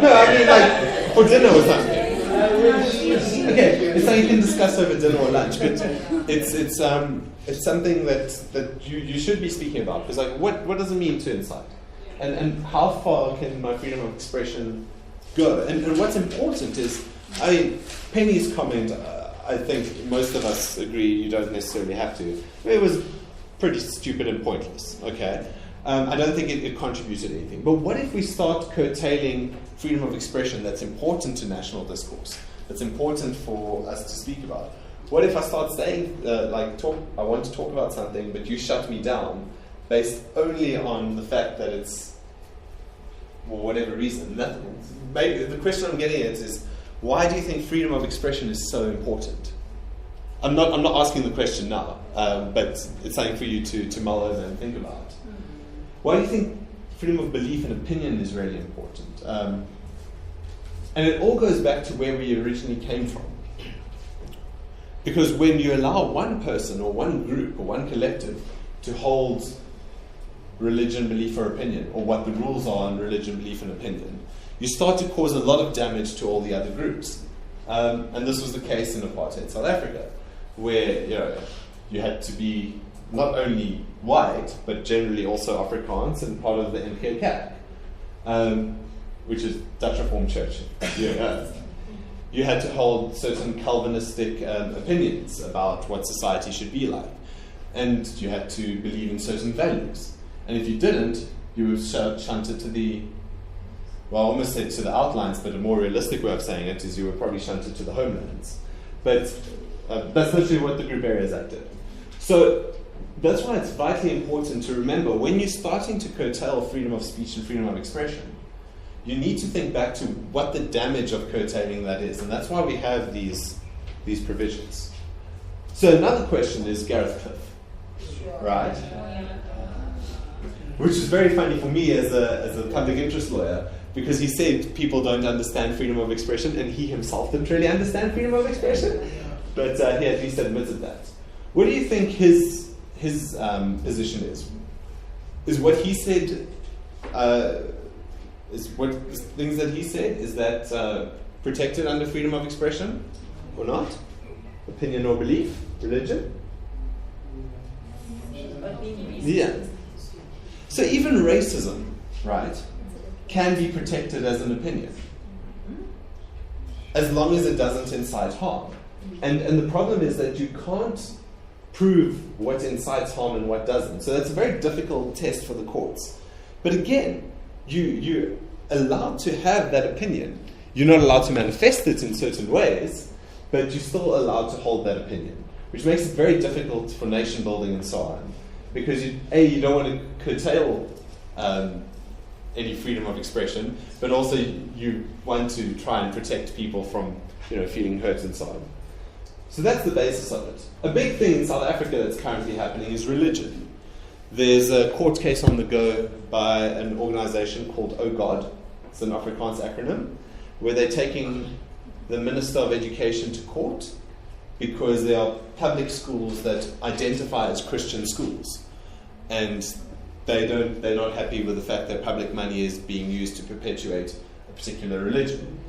No, like for dinner or something. Okay, it's something you can discuss over dinner or lunch, but it's something that you should be speaking about, because like what does it mean to incite, and how far can my freedom of expression go? And what's important is, Penny's comment. I think most of us agree you don't necessarily have to. It was pretty stupid and pointless. Okay, I don't think it contributed anything. But what if we start curtailing freedom of expression that's important to national discourse, that's important for us to speak about? What if I start saying, I want to talk about something, but you shut me down based only on the fact that it's, for whatever reason? Maybe the question I'm getting at is, why do you think freedom of expression is so important? I'm not asking the question now, but it's something for you to mull over and think about. Why do you think freedom of belief and opinion is really important? And it all goes back to where we originally came from. Because when you allow one person or one group or one collective to hold religion, belief, or opinion, or what the rules are on religion, belief, and opinion, you start to cause a lot of damage to all the other groups. And this was the case in apartheid South Africa, where you had to be not only white, but generally also Afrikaans and part of the NG Kerk, which is Dutch Reformed Church. You had to hold certain Calvinistic opinions about what society should be like. And you had to believe in certain values. And if you didn't, you were shunted to the, well, I almost said to the outlines, but a more realistic way of saying it is you were probably shunted to the homelands. But That's literally what the Group Areas Act did. So that's why it's vitally important to remember when you're starting to curtail freedom of speech and freedom of expression, you need to think back to what the damage of curtailing that is. And that's why we have these provisions. So another question is Gareth Cliff, right? Which is very funny for me as a public interest lawyer, because he said people don't understand freedom of expression, and he himself didn't really understand freedom of expression, but he at least admitted that. What do you think his position is? Is what he said, things that he said, is that protected under freedom of expression or not? Opinion or belief, religion? Yeah. So even racism, right, can be protected as an opinion, as long as it doesn't incite harm. And the problem is that you can't prove what incites harm and what doesn't. So that's a very difficult test for the courts. But again, you're allowed to have that opinion. You're not allowed to manifest it in certain ways, but you're still allowed to hold that opinion, which makes it very difficult for nation building and so on. Because you don't want to curtail any freedom of expression, but also you want to try and protect people from feeling hurt and so on. So that's the basis of it. A big thing in South Africa that's currently happening is religion. There's a court case on the go by an organization called Oh God. It's an Afrikaans acronym, where they're taking the Minister of Education to court because there are public schools that identify as Christian schools, and they're not happy with the fact that public money is being used to perpetuate a particular religion.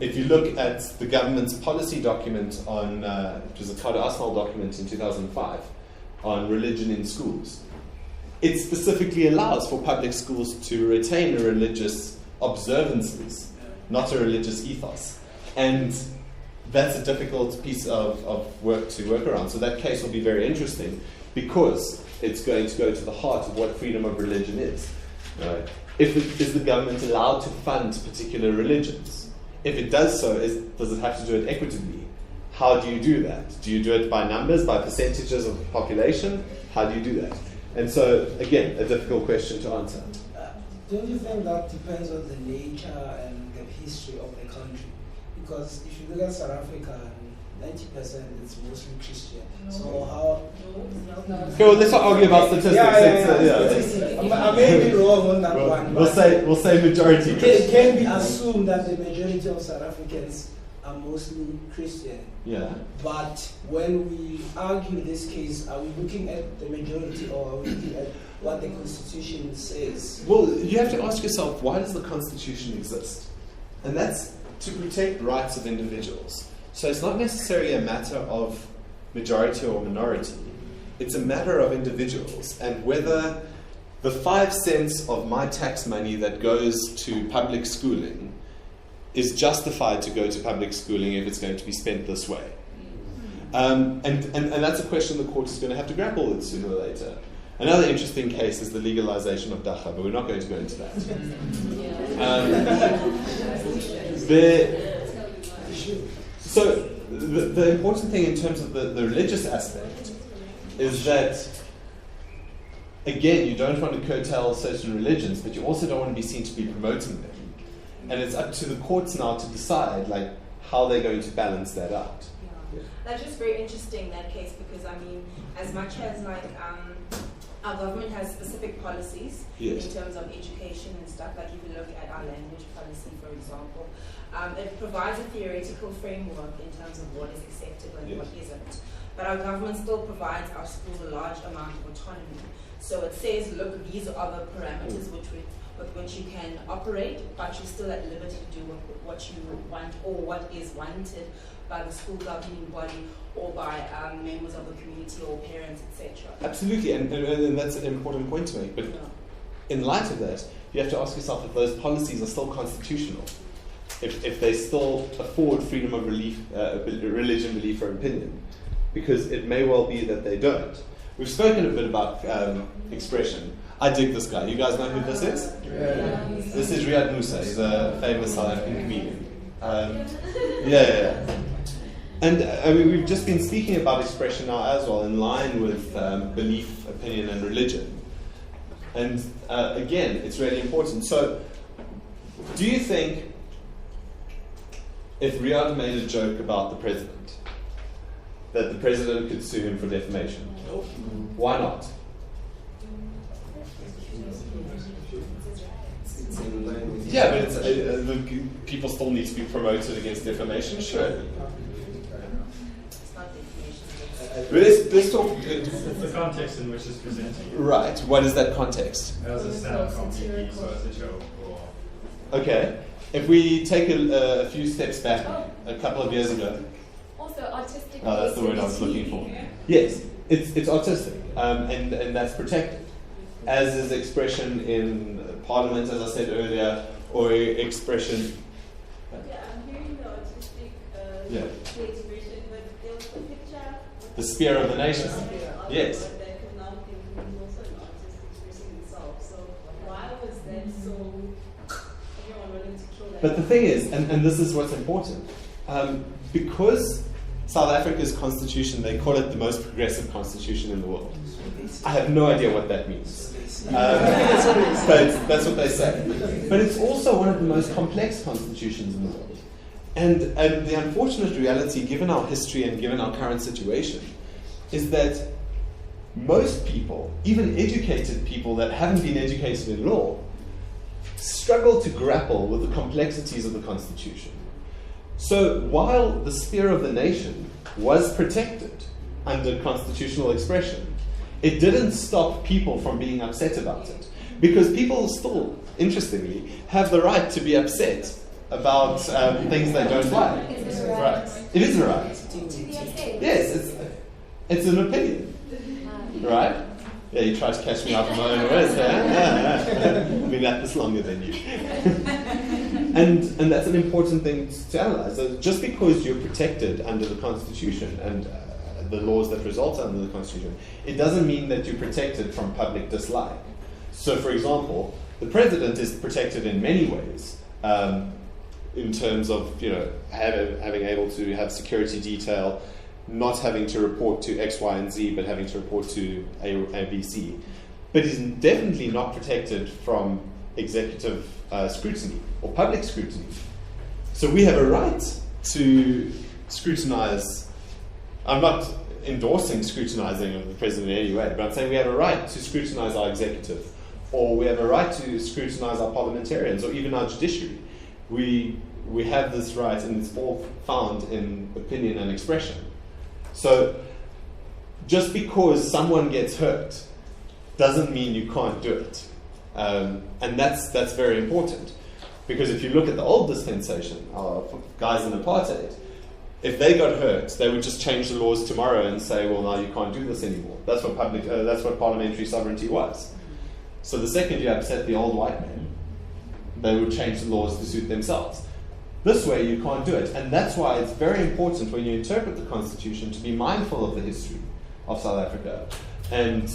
If you look at the government's policy document on, which was a Code Asmal document in 2005, on religion in schools, it specifically allows for public schools to retain a religious observances, not a religious ethos. And that's a difficult piece of work to work around. So that case will be very interesting because it's going to go to the heart of what freedom of religion is. Right? Is the government allowed to fund particular religions? If it does so, does it have to do it equitably? How do you do that? Do you do it by numbers, by percentages of the population? How do you do that? And so, again, a difficult question to answer. Don't you think that depends on the nature and the history of the country? Because if you look at South Africa, 90% is mostly Christian. So how? No. Okay, well, let's not argue about statistics. I may be wrong on that one. We'll say majority. It can be assumed that the majority of South Africans are mostly Christian. Yeah. But when we argue this case, are we looking at the majority or are we looking at what the Constitution says? Well, you have to ask yourself, why does the Constitution exist? And that's to protect rights of individuals. So it's not necessarily a matter of majority or minority. It's a matter of individuals and whether the 5 cents of my tax money that goes to public schooling is justified to go to public schooling if it's going to be spent this way. And that's a question the court is going to have to grapple with sooner or later. Another interesting case is the legalization of dacha, but we're not going to go into that. So the important thing in terms of the religious aspect is that, again, you don't want to curtail certain religions, but you also don't want to be seen to be promoting them. And it's up to the courts now to decide how they're going to balance that out. Yeah. That's just very interesting, that case, because as much as our government has specific policies in terms of education and stuff, like if you look at our language policy, for example, it provides a theoretical framework in terms of what is acceptable and what isn't. But our government still provides our schools a large amount of autonomy. So it says, look, these are the parameters with which you can operate, but you're still at liberty to do what you want or what is wanted by the school governing body or by members of the community or parents, etc. Absolutely, and that's an important point to make. But in light of that, you have to ask yourself if those policies are still constitutional, if they still afford freedom of religion, belief, or opinion, because it may well be that they don't. We've spoken a bit about expression. I dig this guy. You guys know who this is? Yeah. This is Riyad Musa. He's a famous South African comedian. And we've just been speaking about expression now as well, in line with belief, opinion, and religion. And again, it's really important. So, do you think if Riyadh made a joke about the president, that the president could sue him for defamation? Nope. Why not? It's in line with Yeah, but it's, people still need to be promoted against defamation, sure. It's not defamation. But let's talk. It's the context in which it's presented. Right, what is that context? As a stand-up comedy piece or as a joke or... Okay, if we take a few steps back, a couple of years ago. Also, artistic. Oh, that's the word I was looking for. Yes, it's artistic, and that's protected. As is expression in Parliament, as I said earlier, or expression. Yeah, I'm hearing the artistic expression, but there was a picture. The spear of the nation. Yes. That could now think was also an artist expressing himself. So why was that so? Everyone wanted to kill that. But the thing is, and this is what's important, because South Africa's constitution, they call it the most progressive constitution in the world. I have no idea what that means. But that's what they say. But it's also one of the most complex constitutions in the world. And the unfortunate reality, given our history and given our current situation, is that most people, even educated people that haven't been educated in law, struggle to grapple with the complexities of the Constitution. So while the sphere of the nation was protected under constitutional expression, it didn't stop people from being upset about it. Because people still, interestingly, have the right to be upset about things they don't like. Right. It is a right. Yes, it's an opinion. Right? Yeah, you tried to catch me out of my own words there. I've been at this longer than you. And that's an important thing to analyze. So just because you're protected under the Constitution and the laws that result under the Constitution, it doesn't mean that you're protected from public dislike. So, for example, the president is protected in many ways, in terms of having able to have security detail, not having to report to X, Y, and Z, but having to report to A, B, C. But he's definitely not protected from executive scrutiny or public scrutiny. So we have a right to scrutinize. I'm not endorsing scrutinizing of the president in any way, but I'm saying we have a right to scrutinize our executive, or we have a right to scrutinize our parliamentarians, or even our judiciary. We have this right, and it's all found in opinion and expression. So just because someone gets hurt doesn't mean you can't do it. And that's very important. Because if you look at the old dispensation, guys in apartheid, if they got hurt, they would just change the laws tomorrow and say, well, now you can't do this anymore. That's what parliamentary sovereignty was. So the second you upset the old white men, they would change the laws to suit themselves. This way you can't do it. And that's why it's very important when you interpret the Constitution to be mindful of the history of South Africa and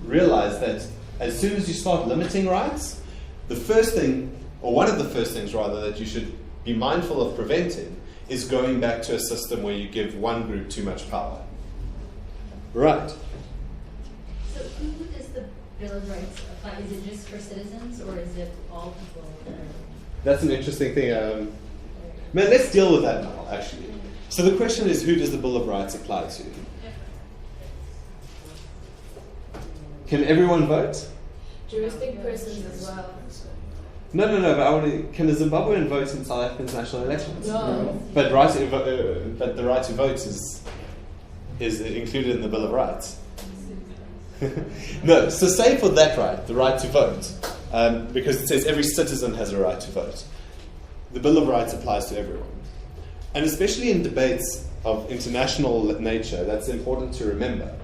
realize that as soon as you start limiting rights, the first thing, or one of the first things rather, that you should be mindful of preventing is going back to a system where you give one group too much power. Right. So who does the Bill of Rights apply? Is it just for citizens or is it all people? That's an interesting thing. Let's deal with that now, actually. So the question is, who does the Bill of Rights apply to? Can everyone vote? Juristic persons as well. No, but can a Zimbabwean vote in South Africa's national elections? No. But the right to vote is included in the Bill of Rights. No, so say for that right, the right to vote, because it says every citizen has a right to vote. The Bill of Rights applies to everyone. And especially in debates of international nature, that's important to remember.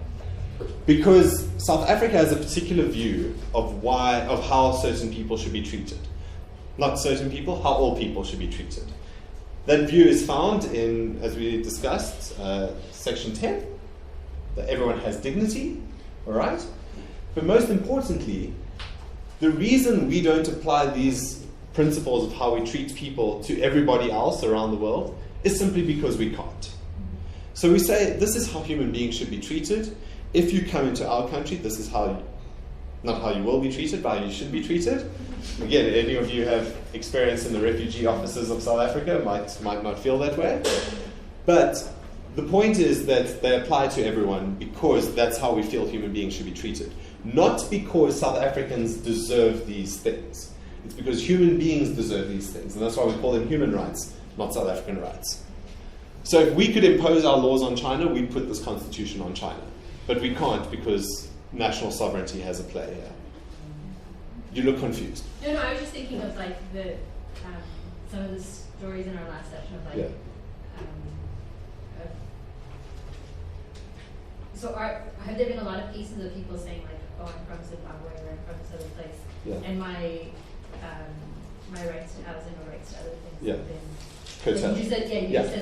Because South Africa has a particular view of how certain people should be treated. Not certain people, how all people should be treated. That view is found in, as we discussed, Section 10, that everyone has dignity, all right? But most importantly, the reason we don't apply these principles of how we treat people to everybody else around the world is simply because we can't. So we say, this is how human beings should be treated. If you come into our country, this is how, not how you will be treated, but how you should be treated. Again, any of you have experience in the refugee offices of South Africa might not feel that way. But the point is that they apply to everyone because that's how we feel human beings should be treated. Not because South Africans deserve these things. It's because human beings deserve these things. And that's why we call them human rights, not South African rights. So if we could impose our laws on China, we'd put this constitution on China. But we can't because national sovereignty has a play here. You look confused. No, I was just thinking of like the some of the stories in our last session of like. Yeah. So have there been a lot of cases of people saying like, oh, I'm from Zimbabwe or I'm from this other place, and my rights to housing or rights to other things have been curtailed? You said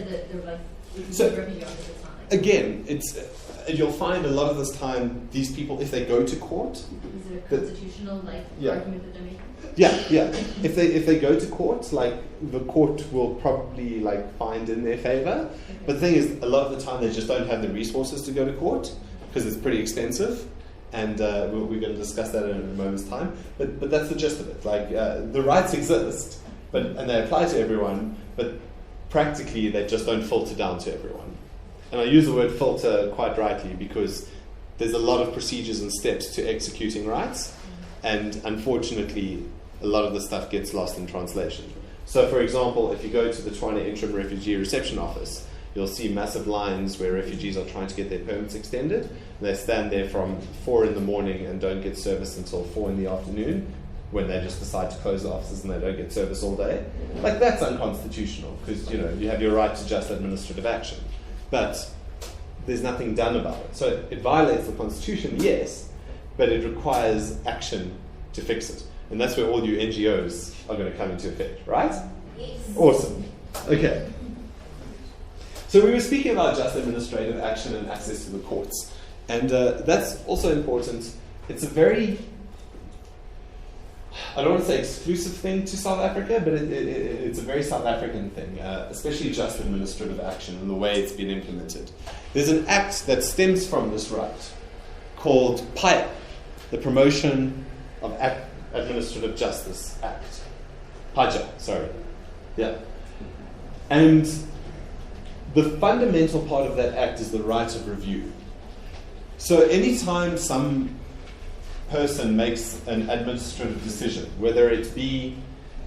that they're like refugee officers. It's not like again, it's you'll find a lot of this time these people, if they go to court, is it a constitutional argument that they're making? Yeah. If they go to court, like the court will probably find in their favor. Okay. But the thing is, a lot of the time they just don't have the resources to go to court because it's pretty expensive, and we're going to discuss that in a moment's time. But that's the gist of it. The rights exist, and they apply to everyone, but practically they just don't filter down to everyone. And I use the word filter quite rightly because there's a lot of procedures and steps to executing rights, and unfortunately a lot of the stuff gets lost in translation. So for example, if you go to the Tshwane Interim Refugee Reception Office, you'll see massive lines where refugees are trying to get their permits extended. They stand there from 4 in the morning and don't get service until 4 in the afternoon, when they just decide to close the offices and they don't get service all day. That's unconstitutional because you have your right to just administrative action. But there's nothing done about it. So it violates the Constitution, yes, but it requires action to fix it. And that's where all you NGOs are going to come into effect, right? Yes. Awesome. Okay. So we were speaking about just administrative action and access to the courts. And that's also important. It's a very, I don't want to say exclusive thing to South Africa, but it's a very South African thing, especially just administrative action and the way it's been implemented. There's an act that stems from this right called PAJA, the Promotion of Administrative Justice Act. PAJA, sorry. Yeah. And the fundamental part of that act is the right of review. So anytime some person makes an administrative decision, whether it be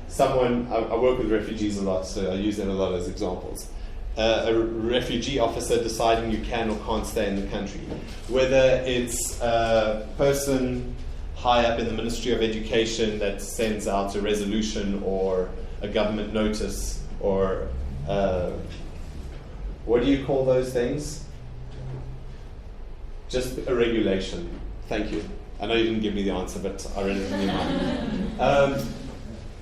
someone, I work with refugees a lot, so I use them a lot as examples. A refugee officer deciding you can or can't stay in the country, whether it's a person high up in the Ministry of Education that sends out a resolution or a government notice or what do you call those things? Just a regulation. Thank you. I know you didn't give me the answer, but I read it in your mind.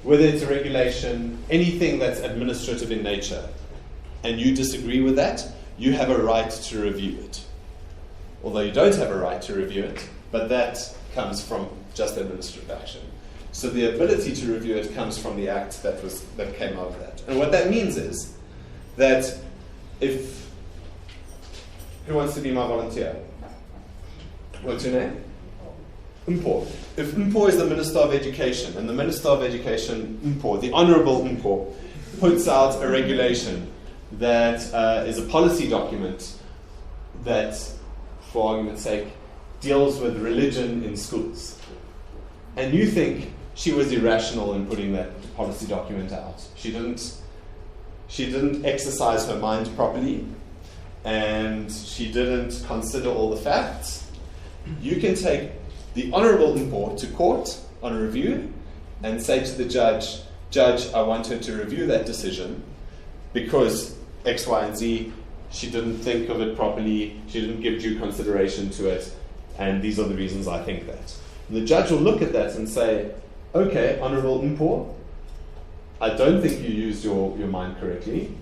Whether it's a regulation, anything that's administrative in nature, and you disagree with that, you have a right to review it. Although you don't have a right to review it, but that comes from just administrative action. So the ability to review it comes from the act that came out of that. And what that means is that who wants to be my volunteer? What's your name? Mpo. If Mpo is the Minister of Education, and the Minister of Education, Mpo, the Honourable Mpo, puts out a regulation that is a policy document that, for argument's sake, deals with religion in schools. And you think she was irrational in putting that policy document out. She didn't exercise her mind properly, and she didn't consider all the facts. You can take the Honourable Mpo to court on a review and say to the judge, Judge, I want her to review that decision because X, Y, and Z, she didn't think of it properly, she didn't give due consideration to it, and these are the reasons I think that. And the judge will look at that and say, okay, Honourable Mpo, I don't think you used your mind correctly.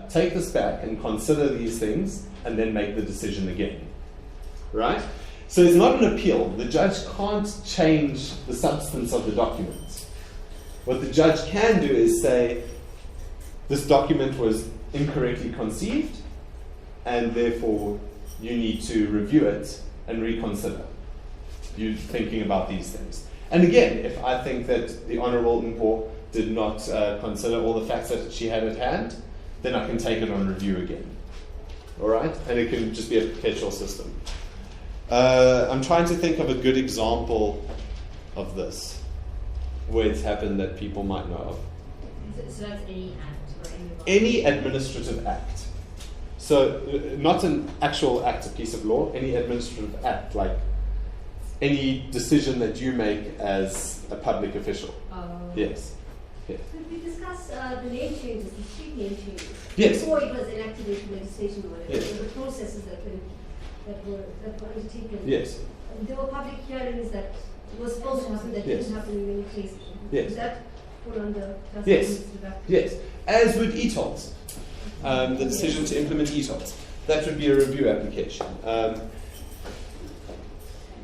Take this back and consider these things and then make the decision again. Right? So it's not an appeal. The judge can't change the substance of the document. What the judge can do is say, this document was incorrectly conceived, and therefore you need to review it and reconsider. You're thinking about these things. And again, if I think that the Honourable Mpo did not consider all the facts that she had at hand, then I can take it on review again. All right? And it can just be a perpetual system. I'm trying to think of a good example of this, where it's happened that people might know of. So that's any act or any administrative act. So not an actual act, a piece of law, any administrative act, like any decision that you make as a public official. Yes. Yeah. Could we discuss the name changes, the street name changes? Yes. Before it was enacted into legislation or whatever, Yes. the processes that were undertaken. Yes. There were public hearings that were supposed to happen that Yes. didn't happen in many cases. Yes. Is that put under Yes. Yes. As would e-tolls. The decision to implement e-tolls. That would be a review application.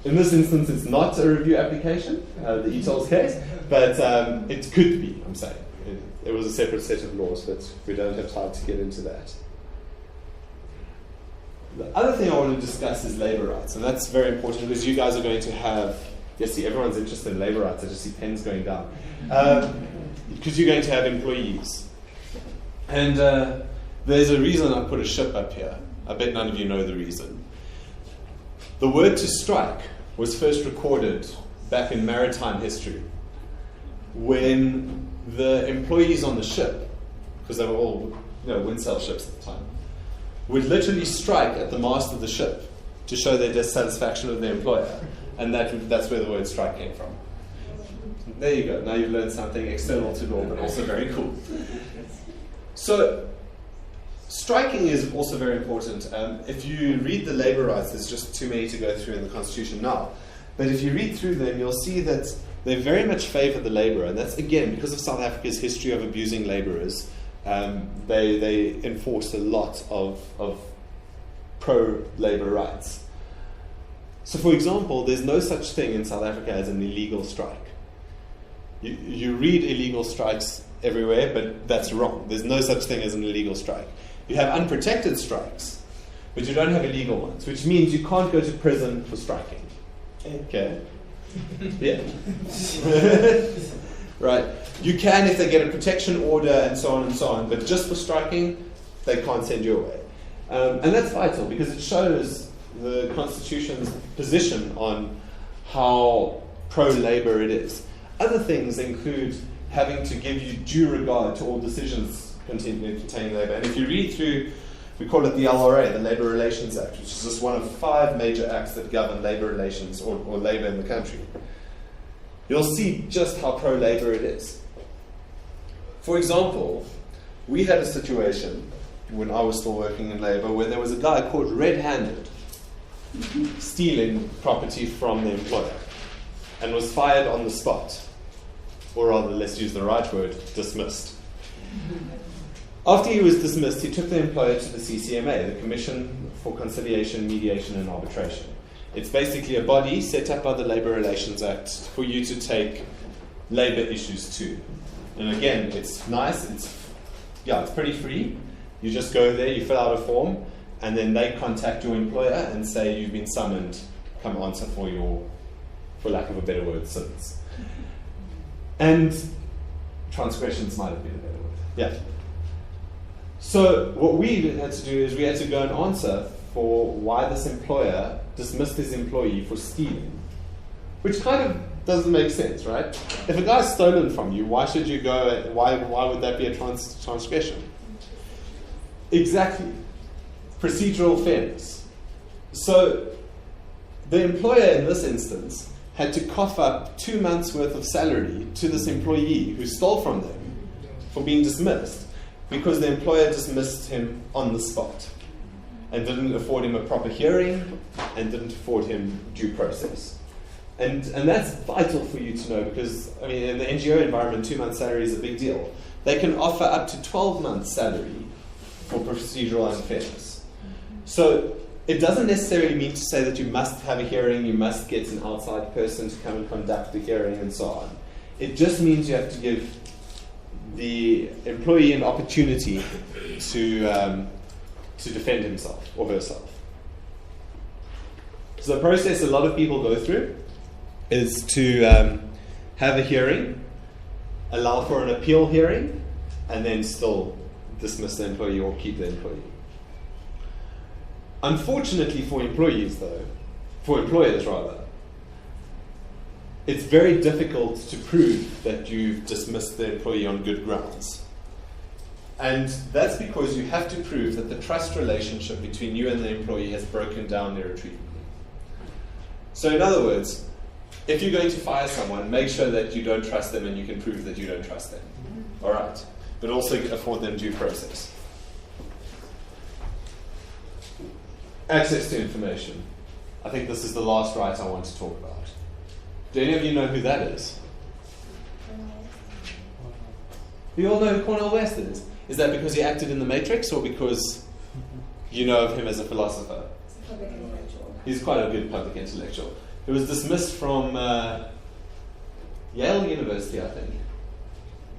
In this instance, it's not a review application, the e-tolls case, but it could be, I'm saying. It was a separate set of laws, but we don't have time to get into that. The other thing I want to discuss is labour rights, and that's very important because you guys are going to have, yes, see, everyone's interested in labour rights, I just see pens going down. Because you're going to have employees. And there's a reason I put a ship up here. I bet none of you know the reason. The word to strike was first recorded back in maritime history when the employees on the ship, because they were all wind sail ships at the time, would literally strike at the mast of the ship to show their dissatisfaction with their employer. And that's where the word strike came from. There you go. Now you've learned something external to law, but also very cool. So, striking is also very important. If you read the labour rights, there's just too many to go through in the Constitution now. But if you read through them, you'll see that they very much favour the labourer. And that's, again, because of South Africa's history of abusing labourers, they enforced a lot of pro-labour rights. So, for example, there's no such thing in South Africa as an illegal strike. You read illegal strikes everywhere, but that's wrong. There's no such thing as an illegal strike. You have unprotected strikes, but you don't have illegal ones, which means you can't go to prison for striking. Okay? Yeah. Right. You can if they get a protection order and so on, but just for striking, they can't send you away. And that's vital because it shows the Constitution's position on how pro-labour it is. Other things include having to give you due regard to all decisions containing labour. And if you read through, we call it the LRA, the Labour Relations Act, which is just one of 5 major acts that govern labour relations or labour in the country, you'll see just how pro-labour it is. For example, we had a situation when I was still working in labour where there was a guy caught red-handed stealing property from the employer and was fired on the spot. Or rather, let's use the right word, dismissed. After he was dismissed, he took the employer to the CCMA, the Commission for Conciliation, Mediation and Arbitration. It's basically a body set up by the Labour Relations Act for you to take labour issues to. And again, it's nice, it's pretty free. You just go there, you fill out a form, and then they contact your employer and say you've been summoned, come answer for your, for lack of a better word, sins. And transgressions might have been a better word. Yeah. So what we had to do is we had to go and answer for why this employer dismissed his employee for stealing. Which kind of doesn't make sense, right? If a guy's stolen from you, why should you go, why would that be a transgression? Exactly. Procedural fairness. So the employer in this instance had to cough up 2 months' worth of salary to this employee who stole from them for being dismissed because the employer dismissed him on the spot and didn't afford him a proper hearing and didn't afford him due process. And that's vital for you to know because, I mean, in the NGO environment, 2 months' salary is a big deal. They can offer up to 12 months' salary for procedural unfairness. So it doesn't necessarily mean to say that you must have a hearing, you must get an outside person to come and conduct the hearing and so on. It just means you have to give the employee an opportunity to to defend himself or herself. So the process a lot of people go through is to have a hearing, allow for an appeal hearing, and then still dismiss the employee or keep the employee. Unfortunately for employers, it's very difficult to prove that you've dismissed the employee on good grounds. And that's because you have to prove that the trust relationship between you and the employee has broken down irretrievably. So in other words, if you're going to fire someone, make sure that you don't trust them and you can prove that you don't trust them. All right. But also afford them due process. Access to information. I think this is the last right I want to talk about. Do any of you know who that is? You all know who Cornel West is? Is that because he acted in The Matrix or because you know of him as a philosopher? Public intellectual. He's quite a good public intellectual. He was dismissed from Yale University, I think.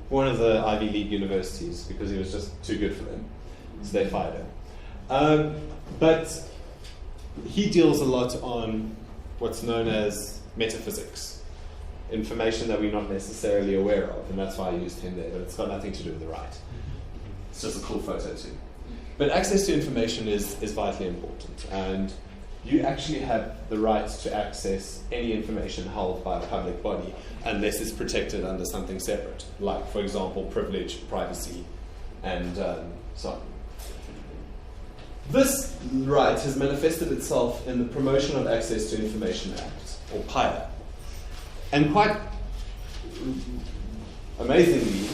One of the Ivy League universities, because he was just too good for them. So they fired him. But he deals a lot on what's known as metaphysics, information that we're not necessarily aware of, and that's why I used him there, but it's got nothing to do with the right. It's just a cool photo too. But access to information is vitally important, and you actually have the right to access any information held by a public body unless it's protected under something separate, like, for example, privilege, privacy, and so on. This right has manifested itself in the Promotion of Access to Information Act, or PIA. And quite amazingly,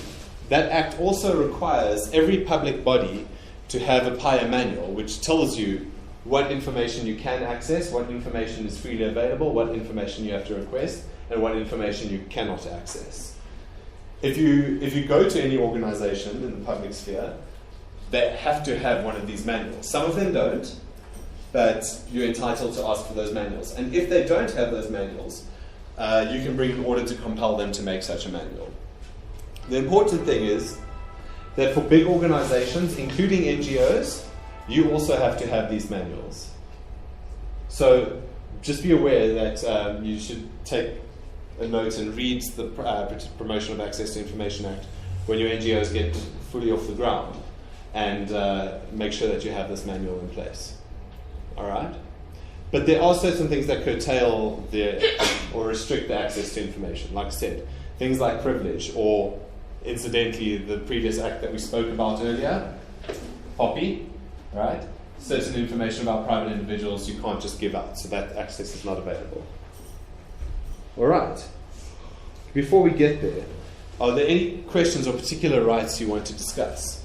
that act also requires every public body to have a PIA manual, which tells you what information you can access, what information is freely available, what information you have to request, and what information you cannot access. If you go to any organization in the public sphere, they have to have one of these manuals. Some of them don't, but you're entitled to ask for those manuals. And if they don't have those manuals, you can bring an order to compel them to make such a manual. The important thing is that for big organizations, including NGOs, you also have to have these manuals. So just be aware that you should take a note and read the Promotion of Access to Information Act when your NGOs get fully off the ground, and make sure that you have this manual in place. All right? But there are certain things that curtail or restrict the access to information. Like I said, things like privilege, or incidentally, the previous act that we spoke about earlier, POPI, right? Certain information about private individuals you can't just give out, so that access is not available. All right. Before we get there, are there any questions or particular rights you want to discuss?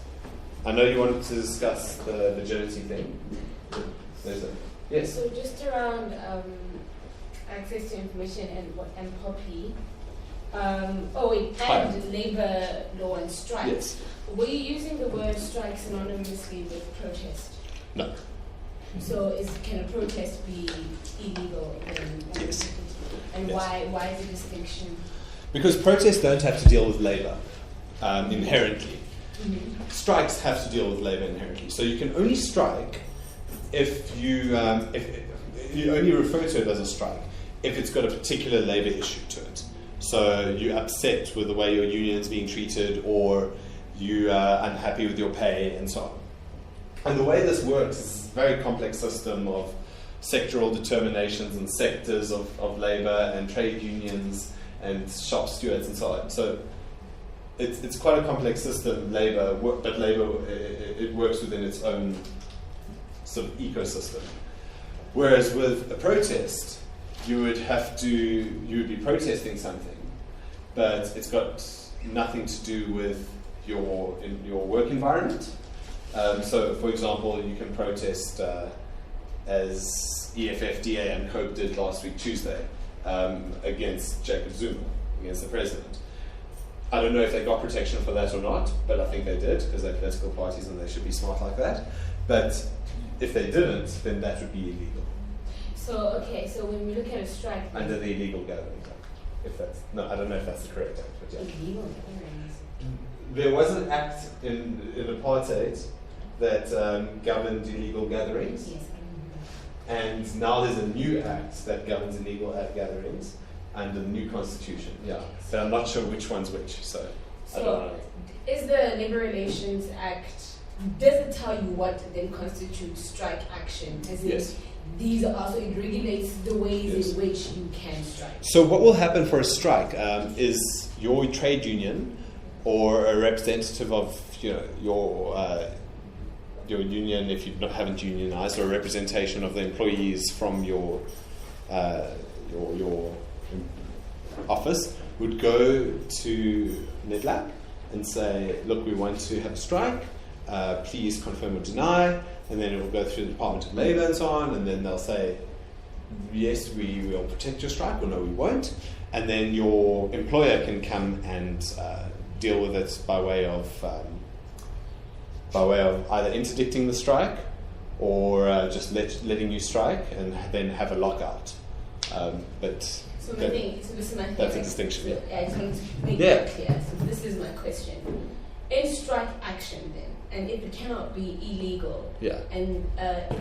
I know you wanted to discuss the virginity thing. Yes? So just around access to information and POPI, and labour law and strikes. Yes. Were you using the word strike synonymously with protest? No. So can a protest be illegal? Yes. And yes. Why is the distinction? Because protests don't have to deal with labour inherently. Mm-hmm. Strikes have to deal with labour inherently. So you can only strike if you only refer to it as a strike if it's got a particular labour issue to it. So you're upset with the way your union's being treated, or you are unhappy with your pay, and so on. And the way this works is a very complex system of sectoral determinations and sectors of labour and trade unions and shop stewards and so on. So it's quite a complex system, labour, but labour, it works within its own sort of ecosystem. Whereas with a protest, you would be protesting something, but it's got nothing to do with your work environment. So, for example, you can protest as EFF, DA, and COPE did last week, Tuesday, against Jacob Zuma, against the president. I don't know if they got protection for that or not, but I think they did, because they're political parties and they should be smart like that. But if they didn't, then that would be illegal. So when we look at a strike... Under the Illegal Gatherings Act. I don't know if that's the correct act, but yeah. Illegal gatherings? There was an act in apartheid that governed illegal gatherings. Yes. And now there's a new act that governs illegal gatherings under the new constitution. Yeah, but I'm not sure which one's which, so I don't know. Is the Labor Relations Act, does it tell you what then constitutes strike action? As in, Yes. these are also, it regulates the ways Yes. in which you can strike. So what will happen for a strike is your trade union or a representative of your union, if you haven't unionized, or a representation of the employees from your office would go to NEDLAC and say, look, we want to have a strike, please confirm or deny, and then it will go through the Department of Labour and so on, and then they'll say, yes, we will protect your strike, or no, we won't, and then your employer can come and deal with it by way of either interdicting the strike or just letting you strike and then have a lockout. But So my thing, so this is my thing. that's a distinction. So, Yeah. I just want to make that clear. So this is my question. In strike action then, and if it cannot be illegal, Yeah. and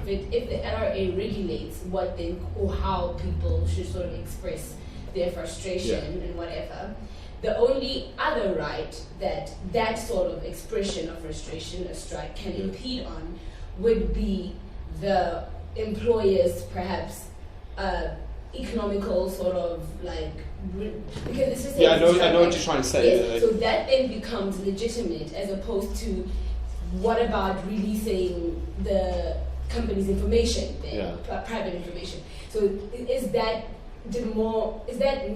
if the LRA regulates what then or how people should sort of express their frustration and whatever, the only other right that sort of expression of frustration, a strike, can impede on would be the employer's perhaps economical sort of like, because it's just I know what you're trying to say. Yes, so that then becomes legitimate as opposed to what about releasing the company's information then, private information. So is that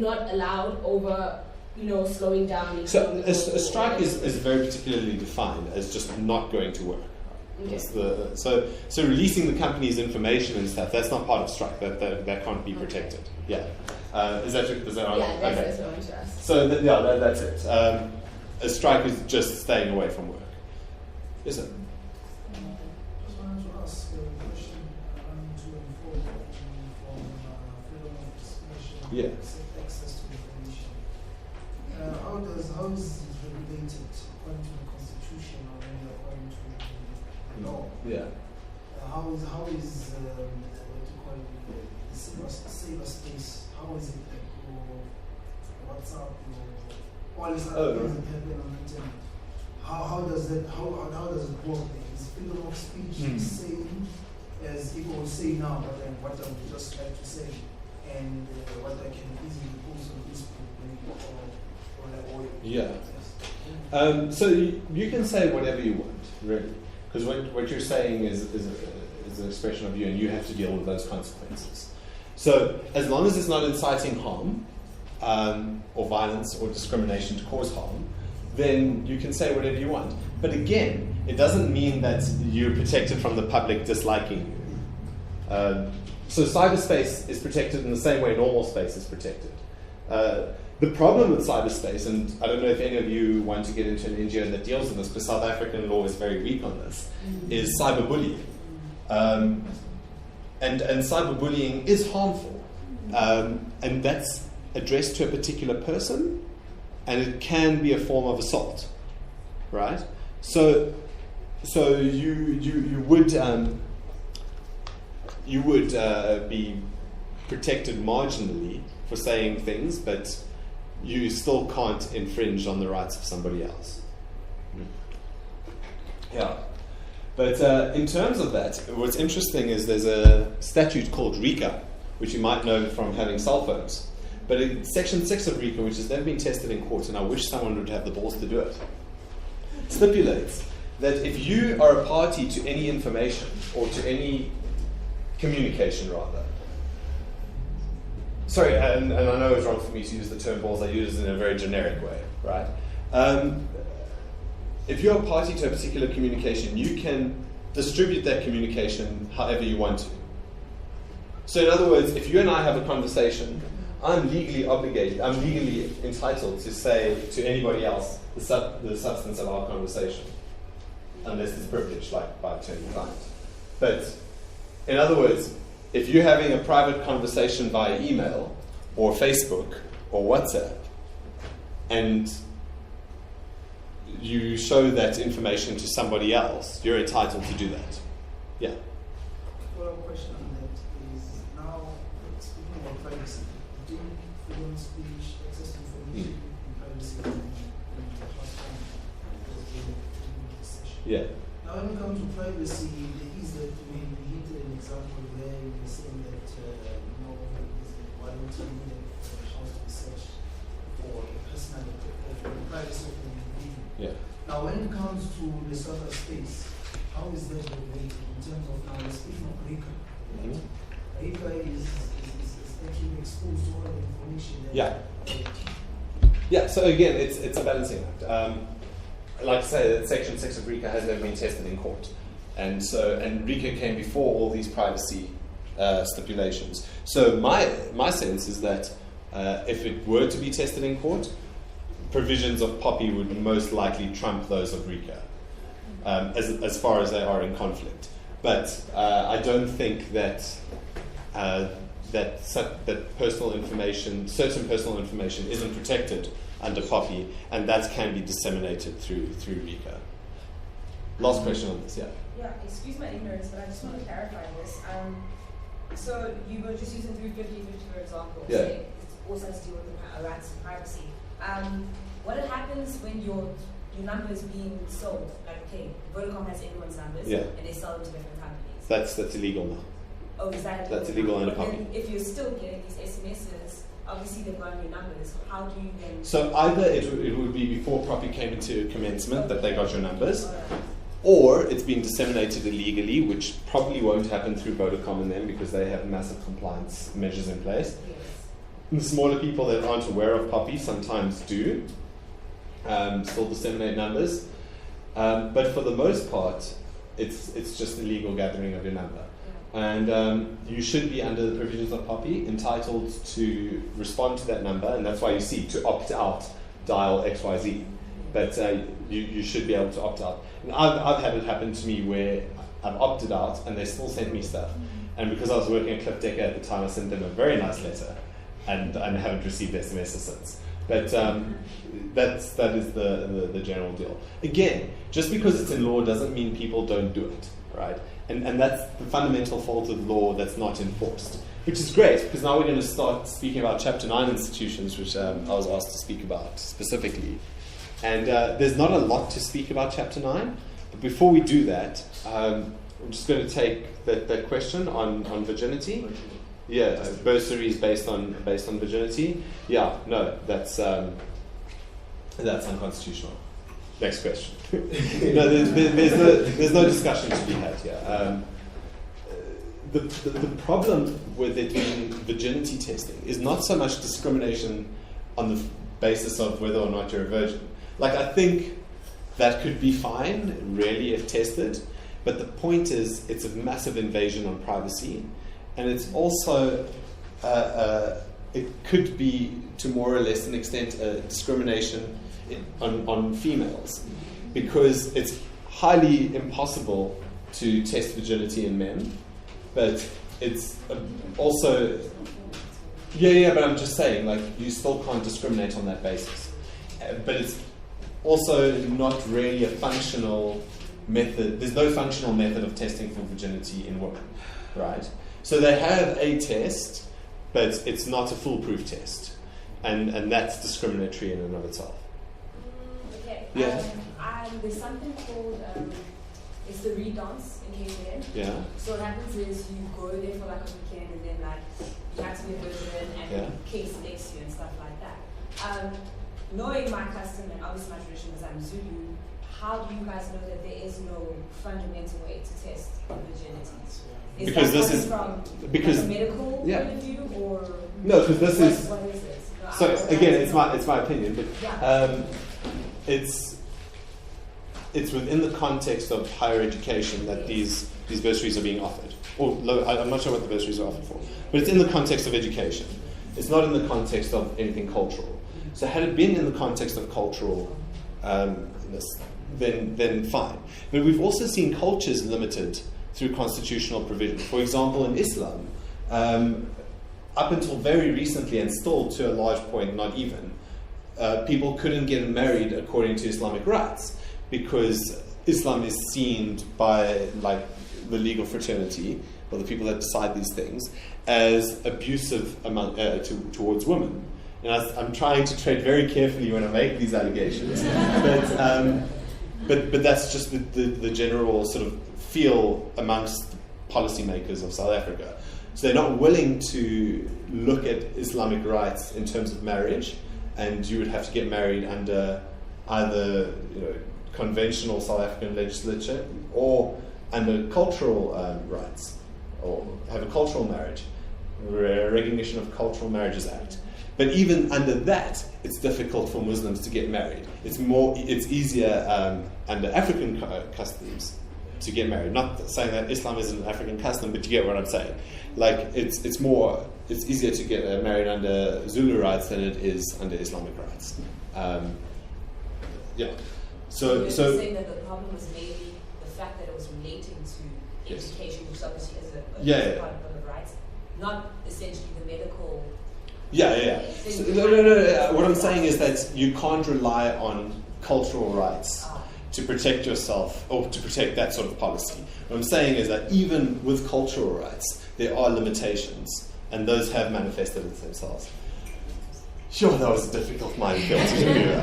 not allowed over, slowing down? So a strike is very particularly defined as just not going to work. Okay. So releasing the company's information and stuff, that's not part of strike. That can't be protected. Yeah. Is that that's okay? what I want to ask. So that's it. A strike is just staying away from work. Yes, sir. Just wanted to ask a question to inform from freedom of expression, access to information. How is it regulated according to the Constitution or maybe according to the law? Yeah. How is what you call it, the saber space? How is it like WhatsApp or all these other things that happen on the internet? How does it work? Is freedom of speech the same as people would say now, but then what I would just like to say, and what I can easily post on Facebook maybe So you can say whatever you want, really, because what you're saying is an expression of you, and you have to deal with those consequences. So as long as it's not inciting harm, or violence or discrimination to cause harm, then you can say whatever you want. But again, it doesn't mean that you're protected from the public disliking you. So cyberspace is protected in the same way normal space is protected. The problem with cyberspace, and I don't know if any of you want to get into an NGO that deals with this, because South African law is very weak on this, is cyberbullying. And cyberbullying is harmful. And that's addressed to a particular person, and it can be a form of assault, right? So you would be protected marginally for saying things, but you still can't infringe on the rights of somebody else. Yeah. But in terms of that, what's interesting is there's a statute called RICA, which you might know from having cell phones. But in Section 6 of RICA, which has never been tested in court, and I wish someone would have the balls to do it, stipulates that if you are a party to any information, or to any communication rather, sorry, and I know it's wrong for me to use the term balls, I use it in a very generic way, right? If you're a party to a particular communication, you can distribute that communication however you want to. So in other words, if you and I have a conversation, I'm legally entitled to say to anybody else the substance of our conversation, unless it's privileged, like by attorney-client. But in other words, if you're having a private conversation via email or Facebook or WhatsApp, and you show that information to somebody else, you're entitled to do that. Yeah. Follow-up question on that is now speaking about privacy, between freedom of speech, access to information, and privacy in the platform. Yeah. Now, when it comes to privacy, there is that we hit an example where we're saying that there's a warranty needed for the house to be searched for the personal for the privacy of the individual. Yeah. Now, when it comes to the server space, how is that regulated in terms of now speaking of RICA? RICA is actually exposed to all the information that Yeah, so again, it's a balancing act. Like I say, that Section 6 of RICA has never been tested in court. And RICA came before all these privacy stipulations. So my sense is that if it were to be tested in court, provisions of POPI would most likely trump those of RICA, as far as they are in conflict. But I don't think that personal information, certain personal information, isn't protected under POPI, and that can be disseminated through RICA. Last question on this, Yeah, excuse my ignorance, but I just want to clarify this. So you were just using 350, for example. Yeah. So it also has to do with the rights of privacy. What happens when your number is being sold? Like, okay, Vodacom has everyone's numbers, and they sell them to different companies. That's illegal now. Oh, is that illegal? That's illegal under But POPI. then if you're still getting these SMSs, obviously they've got your numbers. How do you then? So either it would be before POPI came into commencement that they got your numbers, or it's been disseminated illegally, which probably won't happen through Vodacom and them because they have massive compliance measures in place. Yes. The smaller people that aren't aware of POPI sometimes do still disseminate numbers, but for the most part, it's just illegal gathering of your number. And you should be, under the provisions of POPI, entitled to respond to that number, and that's why you see to opt out, dial XYZ. But you should be able to opt out. And I've had it happen to me where I've opted out and they still sent me stuff. And because I was working at Cliff Decker at the time, I sent them a very nice letter, and I haven't received SMSs since. But that is the general deal. Again, just because it's in law doesn't mean people don't do it, right? And that's the fundamental fault of law that's not enforced, which is great, because now we're going to start speaking about Chapter 9 institutions, which I was asked to speak about specifically. And there's not a lot to speak about Chapter 9, but before we do that, I'm just going to take that question on virginity. Yeah, bursaries based on virginity. Yeah, no, that's unconstitutional. Next question. No, there's no discussion to be had here. The problem with it being virginity testing is not so much discrimination on the basis of whether or not you're a virgin. Like, I think that could be fine, really, if tested, but the point is it's a massive invasion on privacy, and it's also it could be, to more or less an extent, a discrimination on females, because it's highly impossible to test virginity in men, but it's also but I'm just saying, like, you still can't discriminate on that basis, but it's also not really a functional method. There's no functional method of testing for virginity in women, right? So they have a test, but it's not a foolproof test, and that's discriminatory in and of itself. Okay. Yeah. There's something called it's the redance in KZN. Yeah. So what happens is you go there for like a weekend, and then like you have to be a virgin, and case next you and stuff like that. Knowing my custom and obviously my tradition is I'm Zulu, how do you guys know that there is no fundamental way to test virginity? Because this is from because like a medical point of view, or no, because this is what is this? No, so again, it's my opinion, but it's within the context of higher education that these bursaries are being offered. Or I'm not sure what the bursaries are offered for, but it's in the context of education. It's not in the context of anything cultural. So had it been in the context of cultural, then fine. But we've also seen cultures limited through constitutional provision. For example, in Islam, up until very recently, and still to a large point not even, people couldn't get married according to Islamic rites because Islam is seen by like the legal fraternity or the people that decide these things as abusive towards women. And I'm trying to tread very carefully when I make these allegations, but that's just the general sort of feel amongst policymakers of South Africa. So they're not willing to look at Islamic rights in terms of marriage, and you would have to get married under either conventional South African legislature or under cultural rights, or have a cultural marriage, Recognition of Cultural Marriages Act. But even under that, it's difficult for Muslims to get married. It's easier under African customs to get married. Not saying that Islam isn't an African custom, but you get what I'm saying. Like it's easier to get married under Zulu rights than it is under Islamic rights. So you're saying that the problem was mainly the fact that it was relating to education, which obviously is a part of the rights, not essentially the medical. So, no. What I'm saying is that you can't rely on cultural rights to protect yourself or to protect that sort of policy. What I'm saying is that even with cultural rights, there are limitations, and those have manifested themselves. Sure, that was a difficult minefield to do.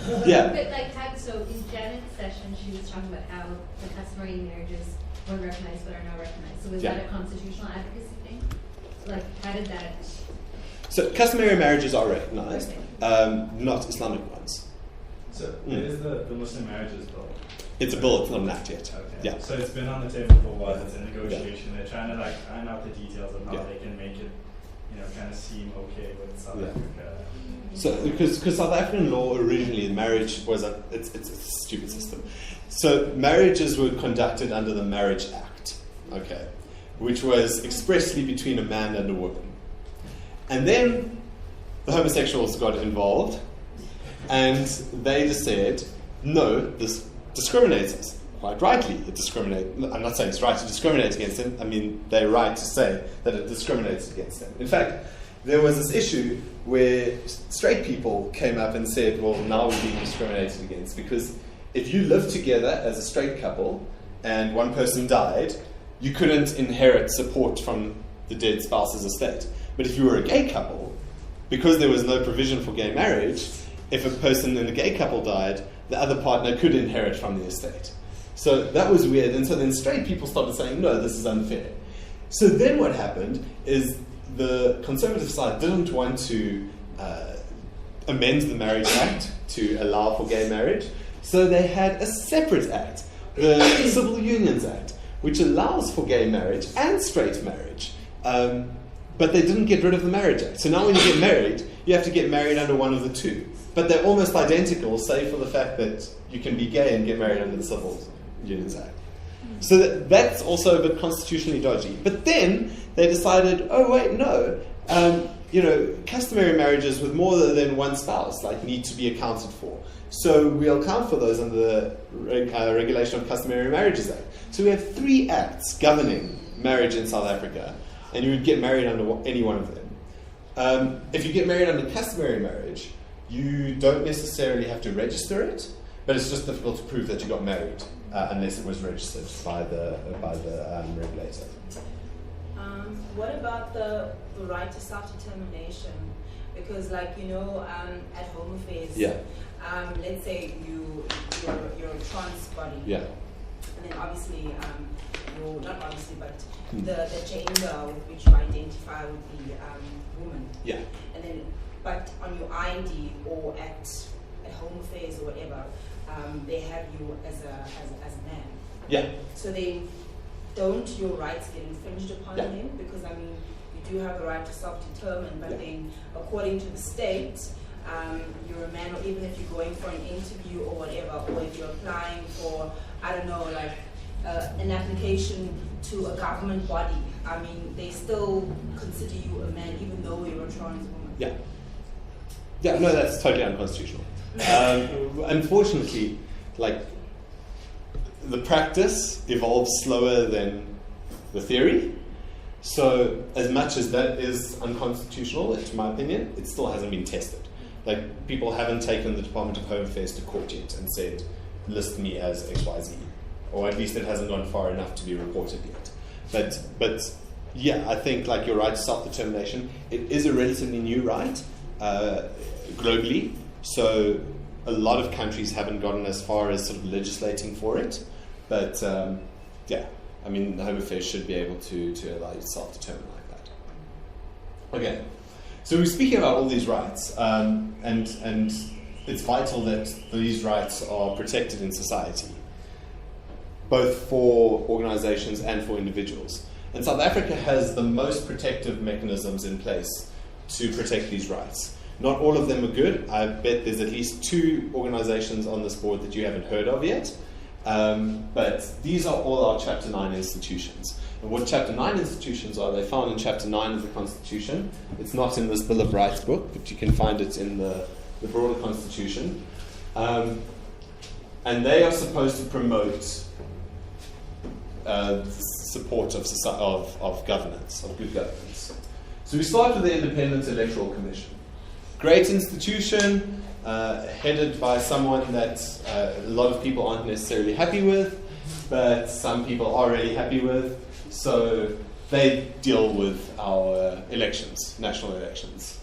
But so in Janet's session, she was talking about how the customary marriages weren't recognized but are now recognized. So was that a constitutional advocacy thing? Like, how did that? So customary marriages are recognized, not Islamic ones. So it is the Muslim Marriages Bill? It's a bill, it's not an act yet. Okay. Yeah. So it's been on the table for a while, it's in negotiation. They're trying to iron out the details of how they can make it kind of seem okay with South Africa. So because South African law originally, marriage was it's a stupid system. So marriages were conducted under the Marriage Act, which was expressly between a man and a woman. And then the homosexuals got involved, and they just said, no, this discriminates us. Quite rightly, it discriminates. I'm not saying it's right to discriminate against them. I mean, they're right to say that it discriminates against them. In fact, there was this issue where straight people came up and said, well, now we're being discriminated against, because if you lived together as a straight couple and one person died, you couldn't inherit support from the dead spouse's estate. But if you were a gay couple, because there was no provision for gay marriage, if a person in a gay couple died, the other partner could inherit from the estate. So that was weird, and so then straight people started saying, no, this is unfair. So then what happened is the conservative side didn't want to amend the Marriage Act to allow for gay marriage, so they had a separate act, the Civil Unions Act, which allows for gay marriage and straight marriage. But they didn't get rid of the Marriage Act. So now when you get married, you have to get married under one of the two. But they're almost identical, save for the fact that you can be gay and get married under the Civil Unions Act. So that's also a bit constitutionally dodgy. But then they decided, oh wait, no. Customary marriages with more than one spouse need to be accounted for. So we'll account for those under the Regulation of Customary Marriages Act. So we have 3 acts governing marriage in South Africa, and you would get married under any one of them. If you get married under customary marriage, you don't necessarily have to register it, but it's just difficult to prove that you got married unless it was registered by the regulator. What about the right to self-determination? Because, at Home Affairs, let's say you're a trans body, and then obviously, not obviously, but the gender with which you identify would be woman. Yeah. And then, but on your ID or at Home Affairs or whatever, they have you as a man. Yeah. So then, don't your rights get infringed upon them? Because you do have the right to self-determine, but then according to the state, you're a man, or even if you're going for an interview or whatever, or if you're applying for, an application to a government body, they still consider you a man even though you're a trans woman. Yeah, no, that's totally unconstitutional. Unfortunately, the practice evolves slower than the theory. So as much as that is unconstitutional, to my opinion, it still hasn't been tested. Like, people haven't taken the Department of Home Affairs to court yet and said, list me as XYZ. Or at least it hasn't gone far enough to be reported yet. But yeah, I think like your right to self-determination, it is a relatively new right globally. So a lot of countries haven't gotten as far as sort of legislating for it. But yeah, I mean, the Home Affairs should be able to allow you to self-determine like that. Okay, so we're speaking about all these rights, and it's vital that these rights are protected in society, both for organizations and for individuals. And South Africa has the most protective mechanisms in place to protect these rights. Not all of them are good. I bet there's at least 2 organizations on this board that you haven't heard of yet. But these are all our Chapter 9 institutions. And what Chapter 9 institutions are, they're found in Chapter 9 of the Constitution. It's not in this Bill of Rights book, but you can find it in the broader Constitution. And they are supposed to promote support of governance, of good governance. So we start with the Independent Electoral Commission. Great institution, headed by someone that a lot of people aren't necessarily happy with, but some people are really happy with. So they deal with our elections, national elections.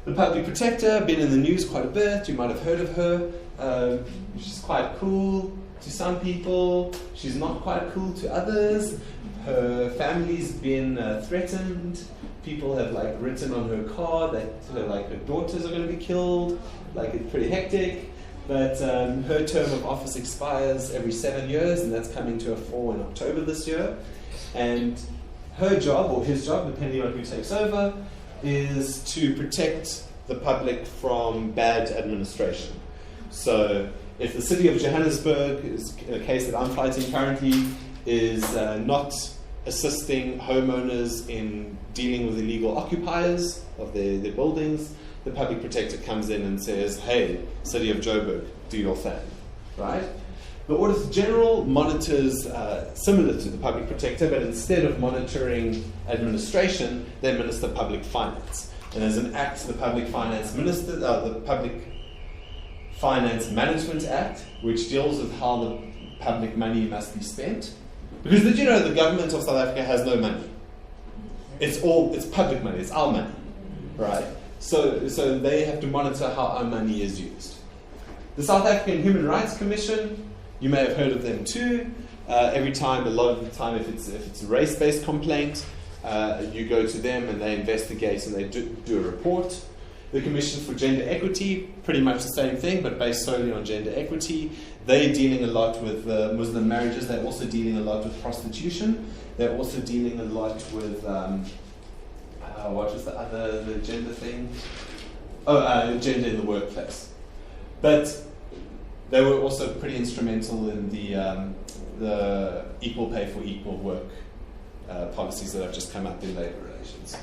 The Public Protector, been in the news quite a bit. You might have heard of her. She's quite cool to some people. She's not quite cool to others. Her family's been threatened. People have like written on her car that like her daughters are going to be killed. Like, it's pretty hectic. But her term of office expires every 7 years, and that's coming to a fore in October this year. And her job, or his job, depending on who takes over, is to protect the public from bad administration. So if the city of Johannesburg, is a case that I'm fighting currently, is not assisting homeowners in dealing with illegal occupiers of their buildings, the Public Protector comes in and says, hey, City of Joburg, do your thing, right? The Auditor General monitors, similar to the Public Protector, but instead of monitoring administration, they administer public finance. And there's an act, the Public Finance Management Act, which deals with how the public money must be spent. Because did you know the government of South Africa has no money? It's public money, it's our money, right? So they have to monitor how our money is used. The South African Human Rights Commission, you may have heard of them too. A lot of the time, if it's a race-based complaint, you go to them and they investigate and they do a report. The Commission for Gender Equity, pretty much the same thing, but based solely on gender equity. They're dealing a lot with Muslim marriages. They're also dealing a lot with prostitution. They're also dealing a lot with, what was the gender thing? Gender in the workplace. But they were also pretty instrumental in the equal pay for equal work policies that have just come up in labor relations.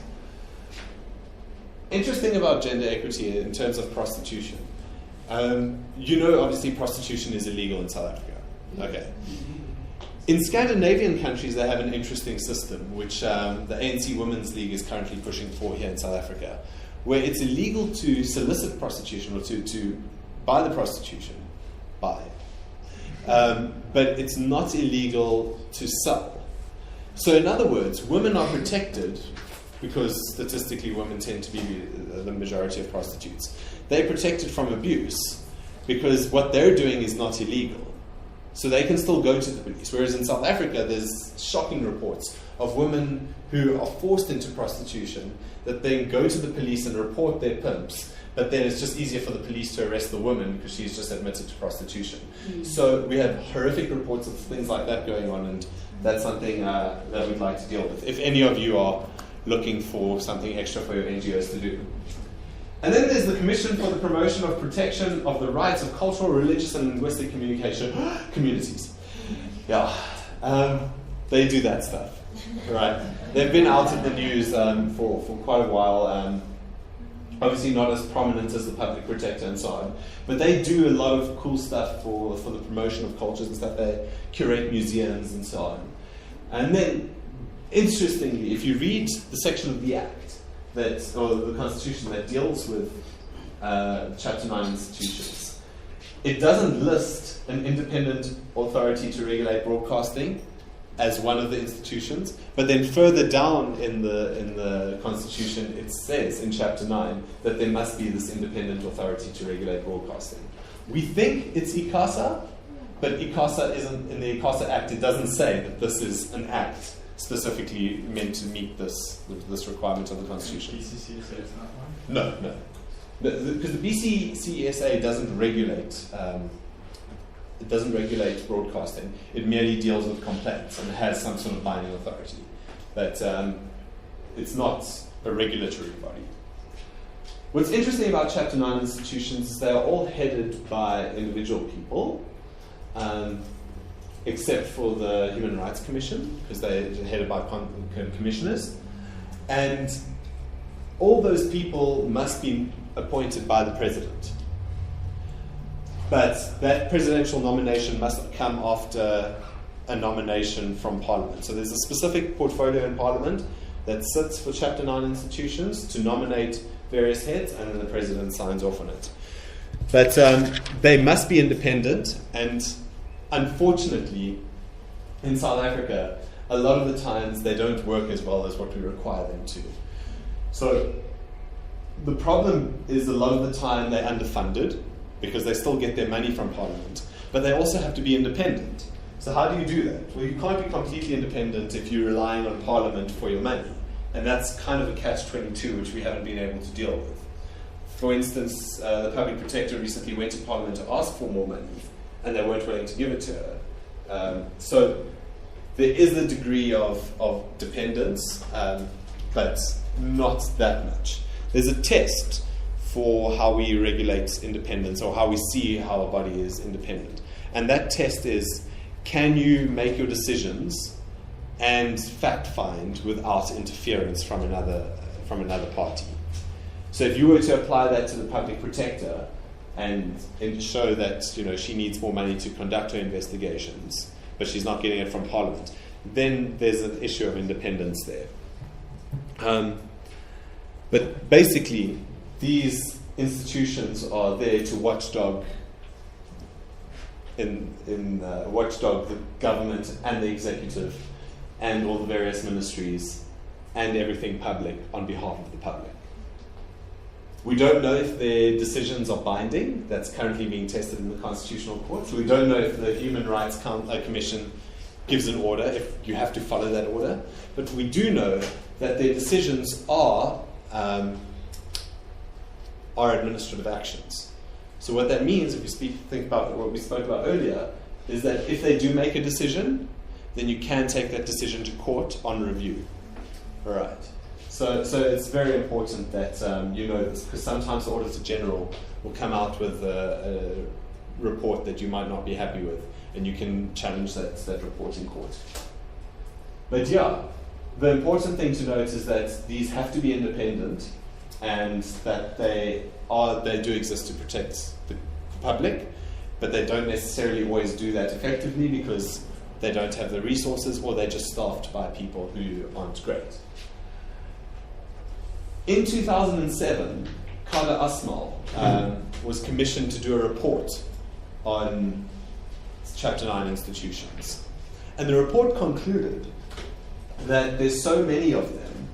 Interesting about gender equity in terms of prostitution. Obviously prostitution is illegal in South Africa. Okay. In Scandinavian countries, they have an interesting system, which the ANC Women's League is currently pushing for here in South Africa, where it's illegal to solicit prostitution or to buy the prostitution. But it's not illegal to sell. So in other words, women are protected because statistically women tend to be the majority of prostitutes. They're protected from abuse because what they're doing is not illegal. So they can still go to the police. Whereas in South Africa, there's shocking reports of women who are forced into prostitution that then go to the police and report their pimps, but then it's just easier for the police to arrest the woman because she's just admitted to prostitution. So we have horrific reports of things like that going on, and that's something that we'd like to deal with. If any of you are looking for something extra for your NGOs to do. And then there's the Commission for the Promotion of Protection of the Rights of Cultural, Religious and Linguistic Communities. Yeah, they do that stuff, right? They've been out in the news for quite a while, obviously not as prominent as the Public Protector and so on, but they do a lot of cool stuff for the promotion of cultures and stuff. They curate museums and so on. And then, interestingly, if you read the section of the Act or the Constitution that deals with Chapter 9 institutions. It doesn't list an independent authority to regulate broadcasting as one of the institutions, but then further down in the Constitution it says in Chapter 9 that there must be this independent authority to regulate broadcasting. We think it's ICASA, but ICASA isn't, in the ICASA Act it doesn't say that this is an act specifically meant to meet this requirement of the Constitution. BCCSA is not one? No. Because the BCCSA doesn't regulate broadcasting. It merely deals with complaints and has some sort of binding authority. But it's not a regulatory body. What's interesting about Chapter 9 institutions is they are all headed by individual people, except for the Human Rights Commission, because they're headed by commissioners. And all those people must be appointed by the president. But that presidential nomination must come after a nomination from Parliament. So there's a specific portfolio in Parliament that sits for Chapter 9 institutions to nominate various heads, and then the president signs off on it. But they must be independent, and unfortunately, in South Africa, a lot of the times they don't work as well as what we require them to. So the problem is a lot of the time they're underfunded, because they still get their money from Parliament, but they also have to be independent. So how do you do that? Well, you can't be completely independent if you're relying on Parliament for your money. And that's kind of a catch-22, which we haven't been able to deal with. For instance, the Public Protector recently went to Parliament to ask for more money, and they weren't willing to give it to her. So there is a degree of dependence, but not that much. There's a test for how we regulate independence, or how we see how a body is independent. And that test is, can you make your decisions and fact find without interference from another party? So if you were to apply that to the Public Protector and show that she needs more money to conduct her investigations, but she's not getting it from Parliament, then there's an issue of independence there. But basically, these institutions are there to watchdog watchdog the government and the executive and all the various ministries and everything public on behalf of the public. We don't know if their decisions are binding. That's currently being tested in the Constitutional Court. So we don't know if the Human Rights Commission gives an order, if you have to follow that order. But we do know that their decisions are administrative actions. So what that means, if you think about what we spoke about earlier, is that if they do make a decision, then you can take that decision to court on review. All right. So it's very important that you know this, because sometimes the Auditor General will come out with a report that you might not be happy with, and you can challenge that report in court. But yeah, the important thing to note is that these have to be independent, and that they do exist to protect the public, but they don't necessarily always do that effectively because they don't have the resources, or they're just staffed by people who aren't great. In 2007, Kader Asmal was commissioned to do a report on Chapter 9 institutions. And the report concluded that there's so many of them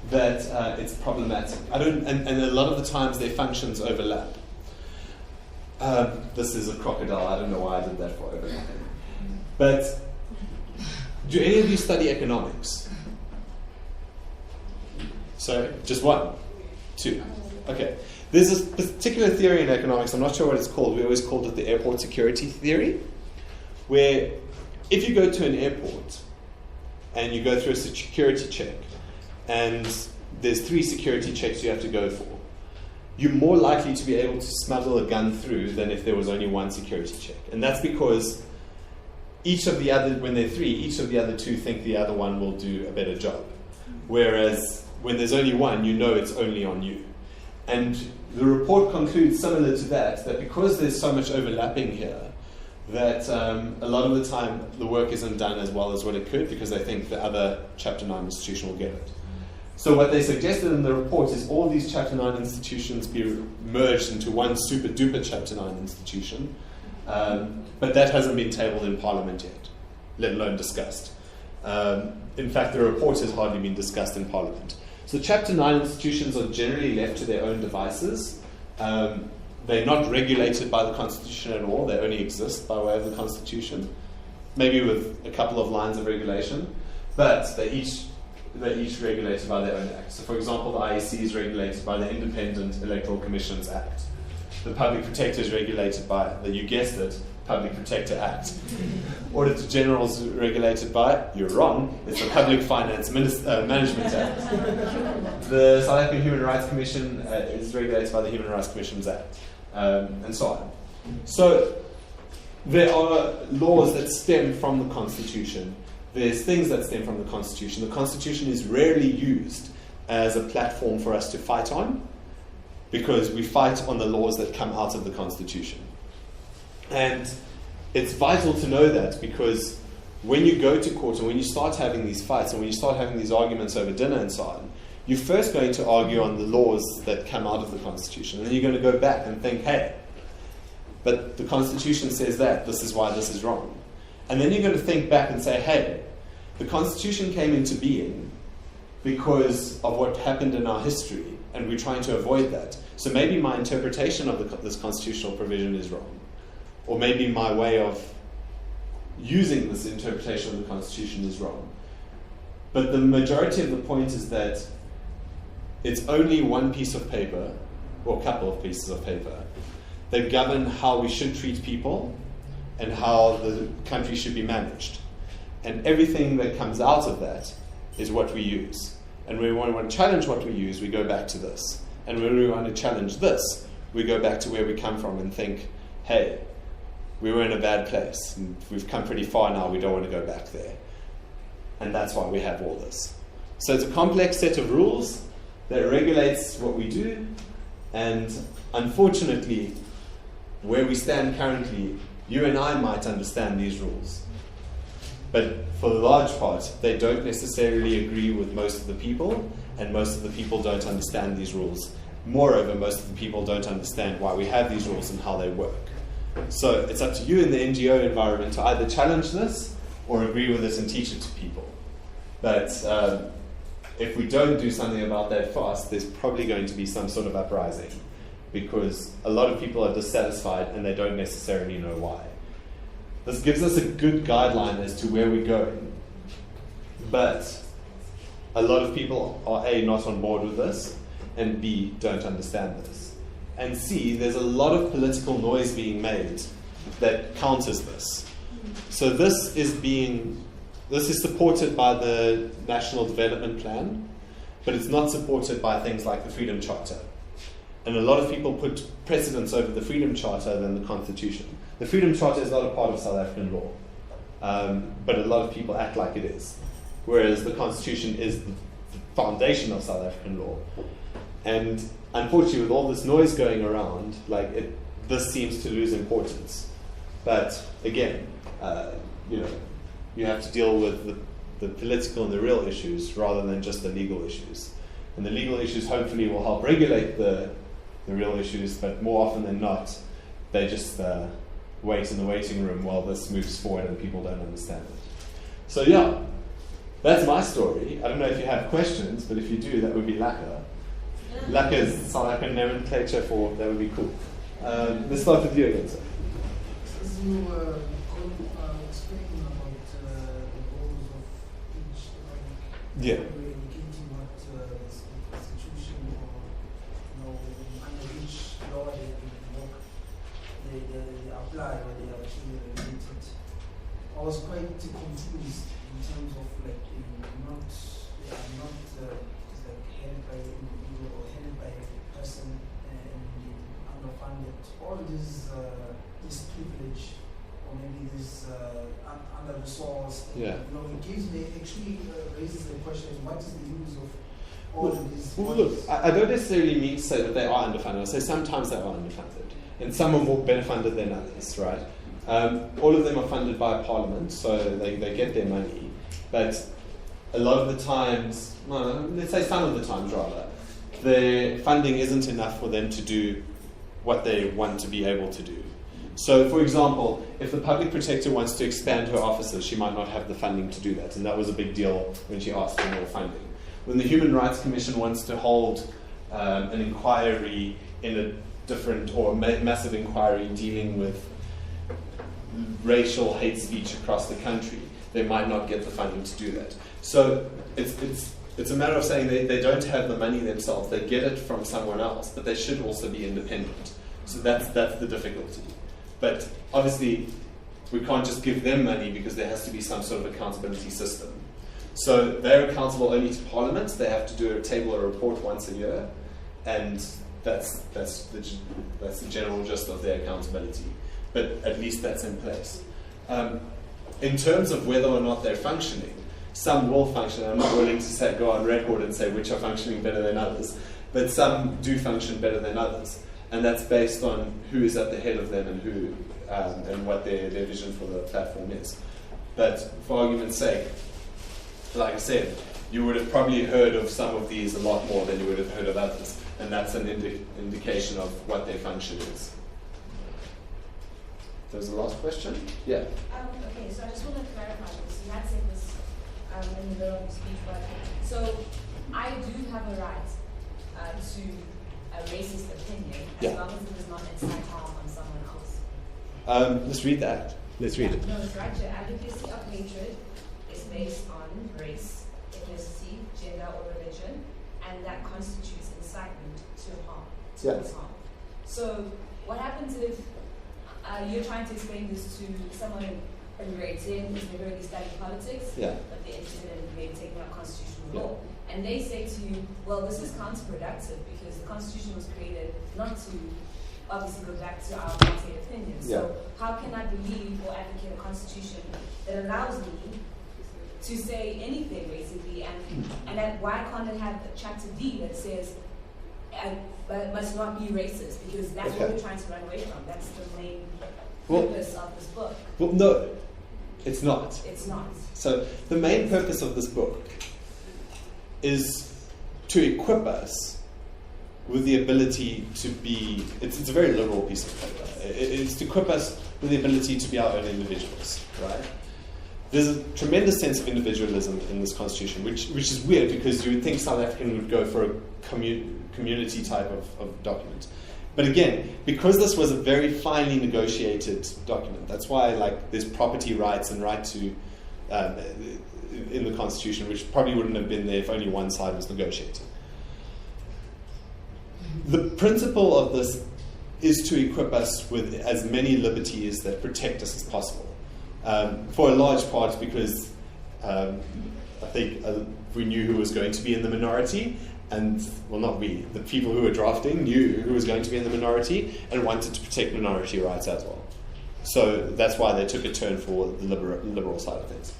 that it's problematic. And a lot of the times their functions overlap. This is a crocodile. I don't know why I did that for overlapping. But do any of you study economics? So, just one? Two? Okay. There's this particular theory in economics, I'm not sure what it's called, we always called it the airport security theory, where if you go to an airport and you go through a security check, and there's 3 security checks you have to go for, you're more likely to be able to smuggle a gun through than if there was only 1 security check. And that's because when there are 3, each of the other 2 think the other one will do a better job. Whereas when there's only 1, you know it's only on you. And the report concludes similar to that because there's so much overlapping here, that a lot of the time the work isn't done as well as what it could, because they think the other Chapter 9 institution will get it. So what they suggested in the report is all these Chapter 9 institutions be merged into one super duper Chapter 9 institution. But that hasn't been tabled in Parliament yet, let alone discussed. In fact, the report has hardly been discussed in Parliament. So Chapter 9 institutions are generally left to their own devices. They're not regulated by the Constitution at all. They only exist by way of the Constitution, maybe with a couple of lines of regulation. But they're each regulated by their own act. So for example, the IEC is regulated by the Independent Electoral Commissions Act. The Public Protector is regulated by, you guessed it, Public Protector Act. Auditor General is regulated by, you're wrong, it's the Public Finance Management Act. The South African Human Rights Commission is regulated by the Human Rights Commissions Act, and so on. So there are laws that stem from the Constitution. There's things that stem from the Constitution. The Constitution is rarely used as a platform for us to fight on, because we fight on the laws that come out of the Constitution. And it's vital to know that, because when you go to court and when you start having these fights and when you start having these arguments over dinner and so on, you're first going to argue on the laws that come out of the Constitution. And then you're going to go back and think, hey, but the Constitution says that, this is why this is wrong. And then you're going to think back and say, hey, the Constitution came into being because of what happened in our history, and we're trying to avoid that. So maybe my interpretation of this constitutional provision is wrong. Or maybe my way of using this interpretation of the Constitution is wrong. But the majority of the point is that it's only one piece of paper, or a couple of pieces of paper, that govern how we should treat people and how the country should be managed. And everything that comes out of that is what we use. And when we want to challenge what we use, we go back to this. And when we want to challenge this, we go back to where we come from and think, hey, we were in a bad place, and we've come pretty far now, we don't want to go back there. And that's why we have all this. So it's a complex set of rules that regulates what we do, and unfortunately, where we stand currently, you and I might understand these rules. But for the large part, they don't necessarily agree with most of the people, and most of the people don't understand these rules. Moreover, most of the people don't understand why we have these rules and how they work. So it's up to you in the NGO environment to either challenge this or agree with it and teach it to people. But if we don't do something about that fast, there's probably going to be some sort of uprising, because a lot of people are dissatisfied and they don't necessarily know why. This gives us a good guideline as to where we're going. But a lot of people are A, not on board with this, and B, don't understand this. And C, there's a lot of political noise being made that counters this. So this is supported by the National Development Plan, but it's not supported by things like the Freedom Charter. And a lot of people put precedence over the Freedom Charter than the Constitution. The Freedom Charter is not a part of South African law, but a lot of people act like it is, whereas the Constitution is the foundation of South African law. And unfortunately, with all this noise going around, this seems to lose importance. But again, you have to deal with the political and the real issues rather than just the legal issues. And the legal issues hopefully will help regulate the real issues, but more often than not, they just wait in the waiting room while this moves forward and people don't understand it. So yeah, that's my story. I don't know if you have questions, but if you do, that would be lekker. Lekker is South African nomenclature for that would be cool. Let's start with you again, sir. As you were explaining about the goals of each, Yeah. indicating what the Constitution or under which law they work, they apply or they are actually related. I was quite confused in terms of they are not headed by an individual or headed by a person and underfunded. All this privilege or maybe this under-resourced. Yeah. It actually raises the question: what is the use of all of these? Well, look, I don't necessarily mean to say that they are underfunded. I say sometimes they are underfunded, and some are more better funded than others, right? All of them are funded by Parliament, so they get their money. But a lot of the times, well, let's say some of the times rather, the funding isn't enough for them to do what they want to be able to do. So, for example, if the public protector wants to expand her offices, she might not have the funding to do that, and that was a big deal when she asked for more funding. When the Human Rights Commission wants to hold an inquiry in a different or a massive inquiry dealing with racial hate speech across the country, they might not get the funding to do that. So it's a matter of saying they don't have the money themselves, they get it from someone else, but they should also be independent. So that's the difficulty. But obviously, we can't just give them money because there has to be some sort of accountability system. So they're accountable only to Parliament. They have to do a table or report once a year, and that's the general gist of their accountability. But at least that's in place. In terms of whether or not they're functioning, some will function. I'm not willing to go on record and say which are functioning better than others, but some do function better than others. And that's based on who is at the head of them and who and what their vision for the platform is. But for argument's sake, like I said, you would have probably heard of some of these a lot more than you would have heard of others, and that's an indication of what their function is. There's the last question? Yeah. Okay, so I just want to clarify this. You had said this in the middle of the speech, but so I do have a right to a racist opinion as long as it does not incite harm on someone else. Let's read that. Let's read it. No, it's right. Your advocacy of hatred is based on race, ethnicity, gender, or religion, and that constitutes incitement to harm. Harm. So, what happens if you're trying to explain this to someone in grade 10 who's never really studied politics, but they're interested in maybe taking up constitutional law, and they say to you, well, this is counterproductive because the Constitution was created not to obviously go back to our party opinions. So how can I believe or advocate a Constitution that allows me to say anything basically, and that why can't it have Chapter D that says but must not be racist, because that's what we're trying to run away from. That's the main purpose of this book. Well, no, it's not. It's not. So the main purpose of this book is to equip us with the ability to be, it's a very liberal piece of paper. It's to equip us with the ability to be our own individuals, right? There's a tremendous sense of individualism in this constitution, which is weird because you would think South African would go for a community type of document. But again, because this was a very finely negotiated document, that's why there's property rights and right to in the Constitution, which probably wouldn't have been there if only one side was negotiating. The principle of this is to equip us with as many liberties that protect us as possible. For a large part because I think we knew who was going to be in the minority, and, well, not we, the people who were drafting knew who was going to be in the minority and wanted to protect minority rights as well. So that's why they took a turn for the liberal side of things.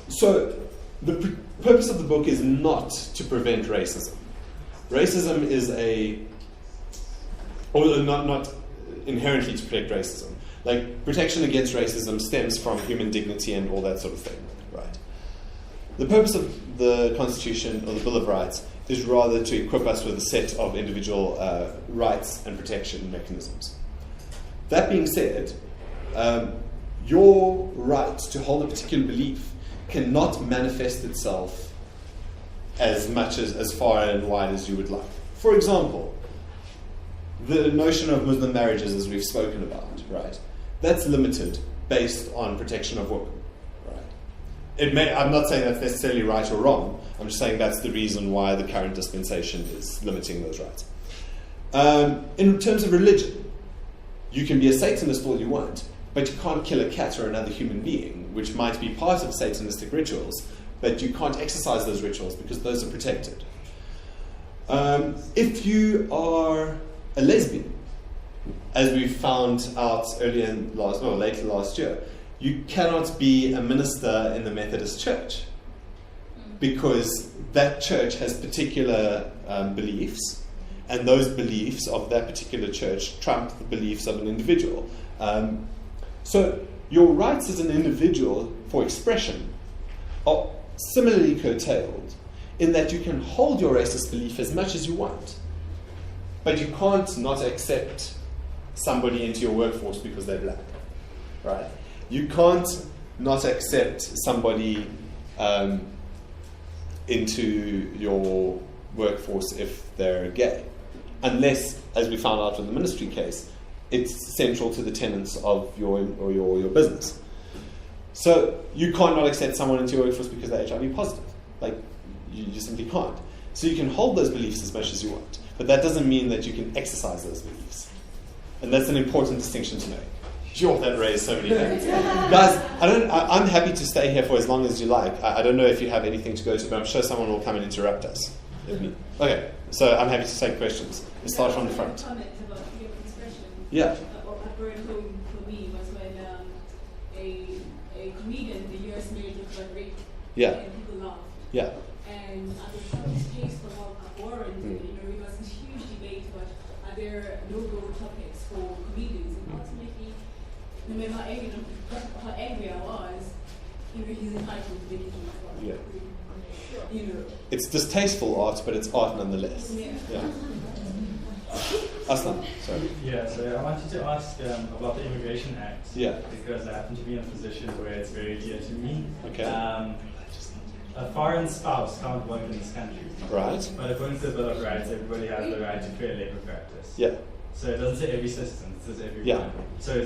So the purpose of the book is not to prevent racism. Racism is not inherently to protect racism. Protection against racism stems from human dignity and all that sort of thing, right? The purpose of the Constitution, or the Bill of Rights, is rather to equip us with a set of individual rights and protection mechanisms. That being said, your right to hold a particular belief cannot manifest itself as far and wide as you would like. For example, the notion of Muslim marriages, as we've spoken about, right? That's limited based on protection of women, right? I'm not saying that's necessarily right or wrong. I'm just saying that's the reason why the current dispensation is limiting those rights. In terms of religion, you can be a Satanist all you want, but you can't kill a cat or another human being, which might be part of Satanistic rituals, but you can't exercise those rituals because those are protected. If you are a lesbian, as we found out later last year, you cannot be a minister in the Methodist Church because that church has particular beliefs, and those beliefs of that particular church trump the beliefs of an individual. So your rights as an individual for expression similarly curtailed in that you can hold your racist belief as much as you want, but you can't not accept somebody into your workforce because they're black, right? You can't not accept somebody into your workforce if they're gay, unless, as we found out in the ministry case, it's central to the tenets of your business. So you can't not accept someone into your workforce because they're HIV positive. Like, you simply can't. So you can hold those beliefs as much as you want, but that doesn't mean that you can exercise those beliefs. And that's an important distinction to make. Sure, that raised so many things. Guys, I'm happy to stay here for as long as you like. I don't know if you have anything to go to, but I'm sure someone will come and interrupt us. Okay, so I'm happy to take questions. Let's start from the front. Comment about freedom of expression. Yeah. What brought it home for me was when a comedian in the US made a joke about rape. Yeah. And people laughed. Yeah. And at the Trump's case for warrant, it was this huge debate about are there no-go topics for comedians, and ultimately, no matter how angry I was, he's entitled to make it as well. Yeah. It's distasteful art, but it's art nonetheless. Yeah. Aslan, sorry. Yeah, so I wanted to ask about the Immigration Act. Yeah. Because I happen to be in a position where it's very dear to me. Okay. A foreign spouse can't work in this country. Right. But according to the Bill of Rights, everybody has the right to fair labor practice. Yeah. So it doesn't say every citizen, it says everyone. Yeah. So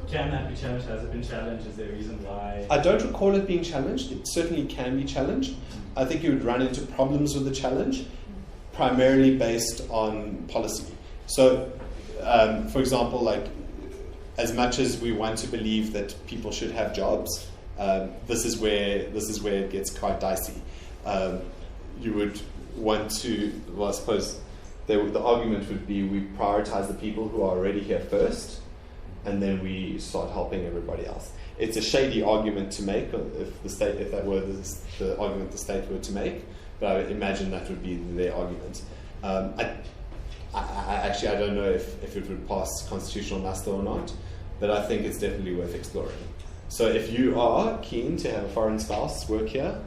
can that be challenged? Has it been challenged? Is there a reason why? I don't recall it being challenged. It certainly can be challenged. I think you would run into problems with the challenge, primarily based on policy. So, for example, like, as much as we want to believe that people should have jobs, this is where it gets quite dicey. You would want to, well, I suppose the argument would be we prioritize the people who are already here first, and then we start helping everybody else. It's a shady argument to make if that were the argument the state were to make, but I imagine that would be their argument. I don't know if it would pass constitutional muster or not, but I think it's definitely worth exploring. So if you are keen to have a foreign spouse work here,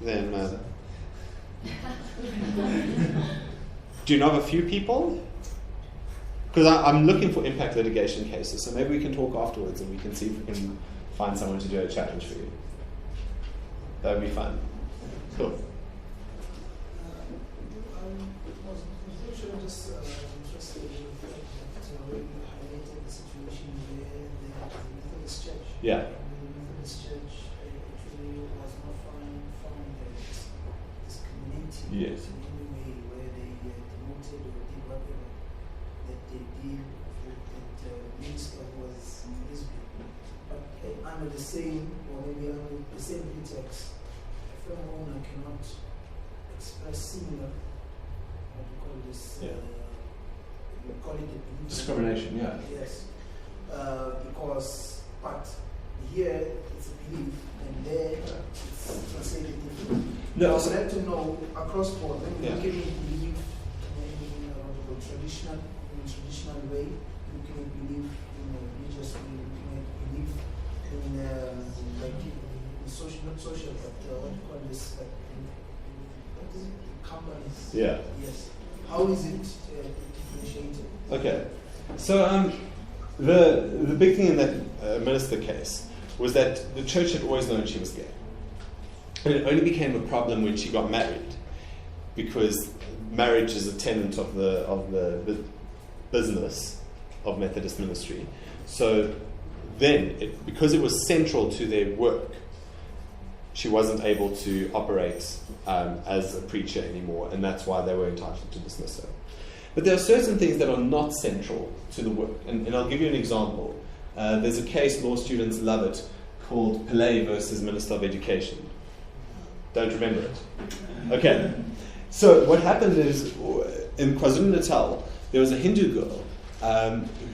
then do you know of a few people? Because I'm looking for impact litigation cases, so maybe we can talk afterwards and we can see if we can find someone to do a challenge for you. That would be fun. Cool. I'm just interested in the fact that when you highlighted the situation where they had the Methodist Church. Yeah. The Methodist Church actually was not found discriminating Yes. in any way, where they demoted or did whatever that they did with that minister was lesbian. But under the same, or maybe under the same pretext, a firm owner cannot express similar, what do you call this? You call it a belief. Discrimination, yeah. Yes. Because, but here it's a belief, and there it's translated differently. No, I would like to know across board when you Yeah. can believe in a traditional way, you can believe in a religious way, you can believe in like in social, not social, but what do you call this? Like, what is it? Companies. Yeah. Yes. How is it differentiated? Okay. So the big thing in that minister case was that the church had always known she was gay. And it only became a problem when she got married, because marriage is a tenet of the business of Methodist ministry. So then, because it was central to their work, she wasn't able to operate as a preacher anymore, and that's why they were entitled to dismiss her. But there are certain things that are not central to the work, and I'll give you an example. There's a case, law students love it, called Pillay versus Minister of Education. Don't remember it? Okay. So what happened is, in KwaZulu-Natal, there was a Hindu girl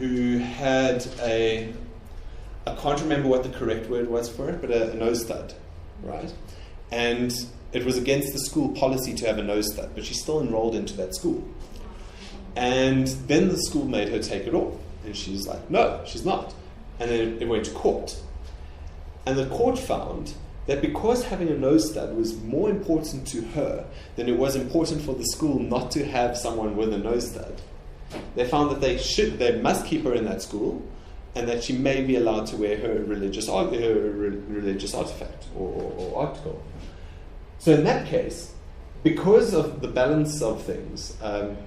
who had I can't remember what the correct word was for it, but a nose stud, right? And it was against the school policy to have a nose stud, but she still enrolled into that school. And then the school made her take it off. And she's like, no, she's not. And then it went to court. And the court found that because having a nose stud was more important to her than it was important for the school not to have someone with a nose stud, they found that they must keep her in that school, and that she may be allowed to wear her religious artifact or article. So in that case, because of the balance of things,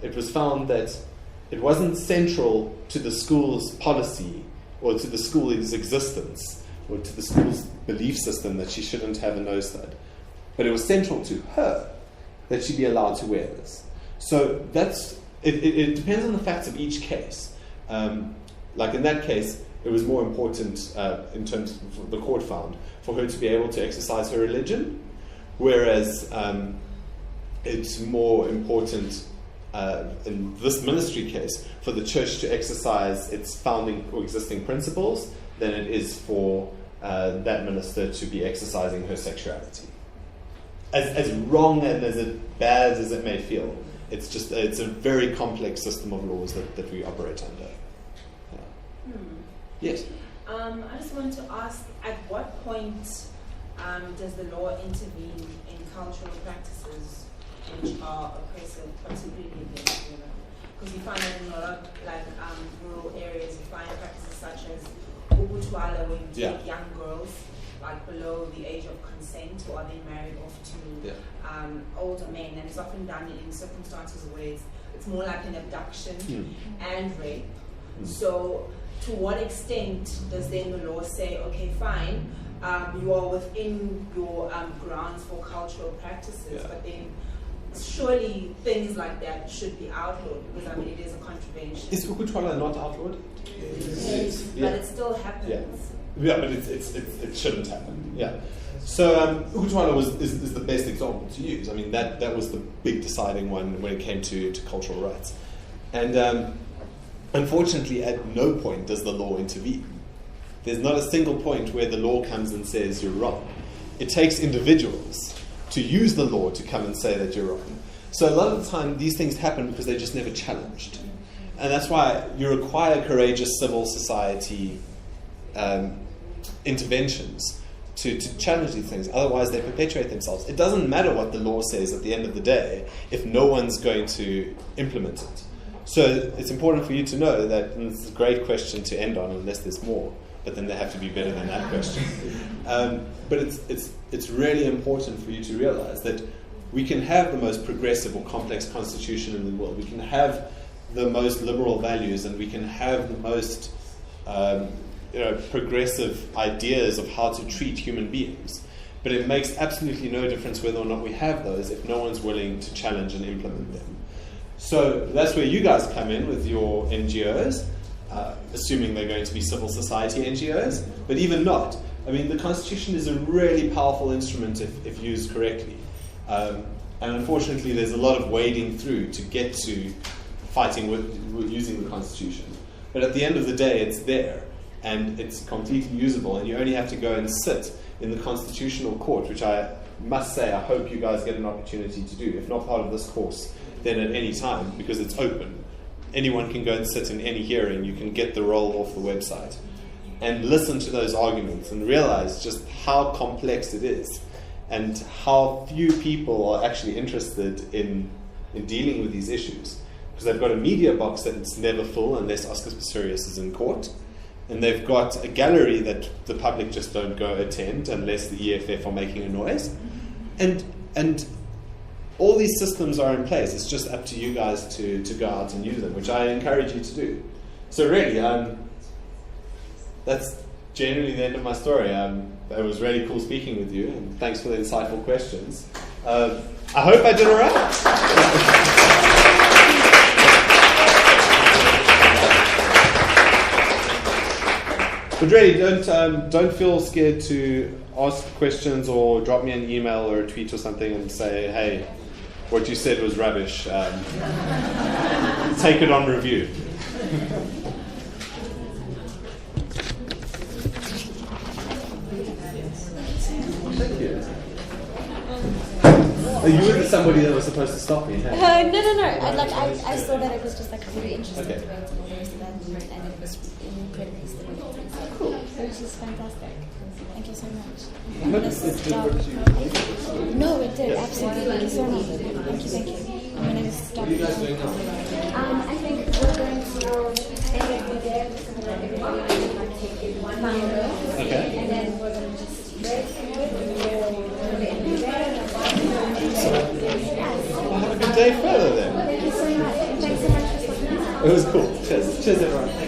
it was found that it wasn't central to the school's policy or to the school's existence or to the school's belief system that she shouldn't have a nose stud. But it was central to her that she be allowed to wear this. So it depends on the facts of each case. Like in that case, it was more important in terms of the court found for her to be able to exercise her religion, whereas it's more important in this ministry case for the church to exercise its founding or existing principles than it is for that minister to be exercising her sexuality. As wrong and as bad as it may feel, it's a very complex system of laws that we operate under. Yes? I just wanted to ask, at what point does the law intervene in cultural practices which are oppressive, particularly against women? Because you find that in a lot of rural areas, you find practices such as ubutwala, where you take young girls below the age of consent who are then married off to older men, and it's often done in circumstances where it's more like an abduction and rape. So to what extent does then the law say, okay, fine, you are within your grounds for cultural practices, but then surely things like that should be outlawed, because it is a contravention. Is ubutwala not outlawed? Yes, but it still happens. Yeah, but it shouldn't happen. Yeah. So ubutwala is the best example to use. I mean, that was the big deciding one when it came to cultural rights. And unfortunately, at no point does the law intervene. There's not a single point where the law comes and says you're wrong. It takes individuals to use the law to come and say that you're wrong. So a lot of the time, these things happen because they're just never challenged. And that's why you require courageous civil society interventions to challenge these things. Otherwise, they perpetuate themselves. It doesn't matter what the law says at the end of the day if no one's going to implement it. So it's important for you to know that, and this is a great question to end on unless there's more, but then they have to be better than that question. But it's really important for you to realize that we can have the most progressive or complex constitution in the world. We can have the most liberal values, and we can have the most progressive ideas of how to treat human beings. But it makes absolutely no difference whether or not we have those if no one's willing to challenge and implement them. So that's where you guys come in with your NGOs, assuming they're going to be civil society NGOs, but even not. I mean, the Constitution is a really powerful instrument if used correctly. And unfortunately, there's a lot of wading through to get to fighting with using the Constitution. But at the end of the day, it's there, and it's completely usable, and you only have to go and sit in the Constitutional Court, which I must say I hope you guys get an opportunity to do, if not part of this course, then at any time, because it's open. Anyone can go and sit in any hearing. You can get the roll off the website and listen to those arguments and realize just how complex it is and how few people are actually interested in dealing with these issues. Because they've got a media box that's never full unless Oscar Pistorius is in court. And they've got a gallery that the public just don't go attend unless the EFF are making a noise. And all these systems are in place. It's just up to you guys to go out and use them, which I encourage you to do. So really, that's generally the end of my story. It was really cool speaking with you, and thanks for the insightful questions. I hope I did all right. But really, don't feel scared to ask questions or drop me an email or a tweet or something and say, hey, what you said was rubbish. Take it on review. Thank you. Oh, you were somebody that was supposed to stop me, hey? No. I saw that it was just really interesting debate, and it was incredibly stimulating. Cool. It was just fantastic. Thank you so much. I hope it did what you. No, it did, absolutely. Thank you so much. Thank you. My name is Dr. What are you guys doing now? I think we're going to be there, just going to let everybody like take one photo. Okay. And then we're going to just break Well, have a good day further then. Thank you so much. And thanks so much for stopping by. It was cool. Cheers. Cheers, everyone.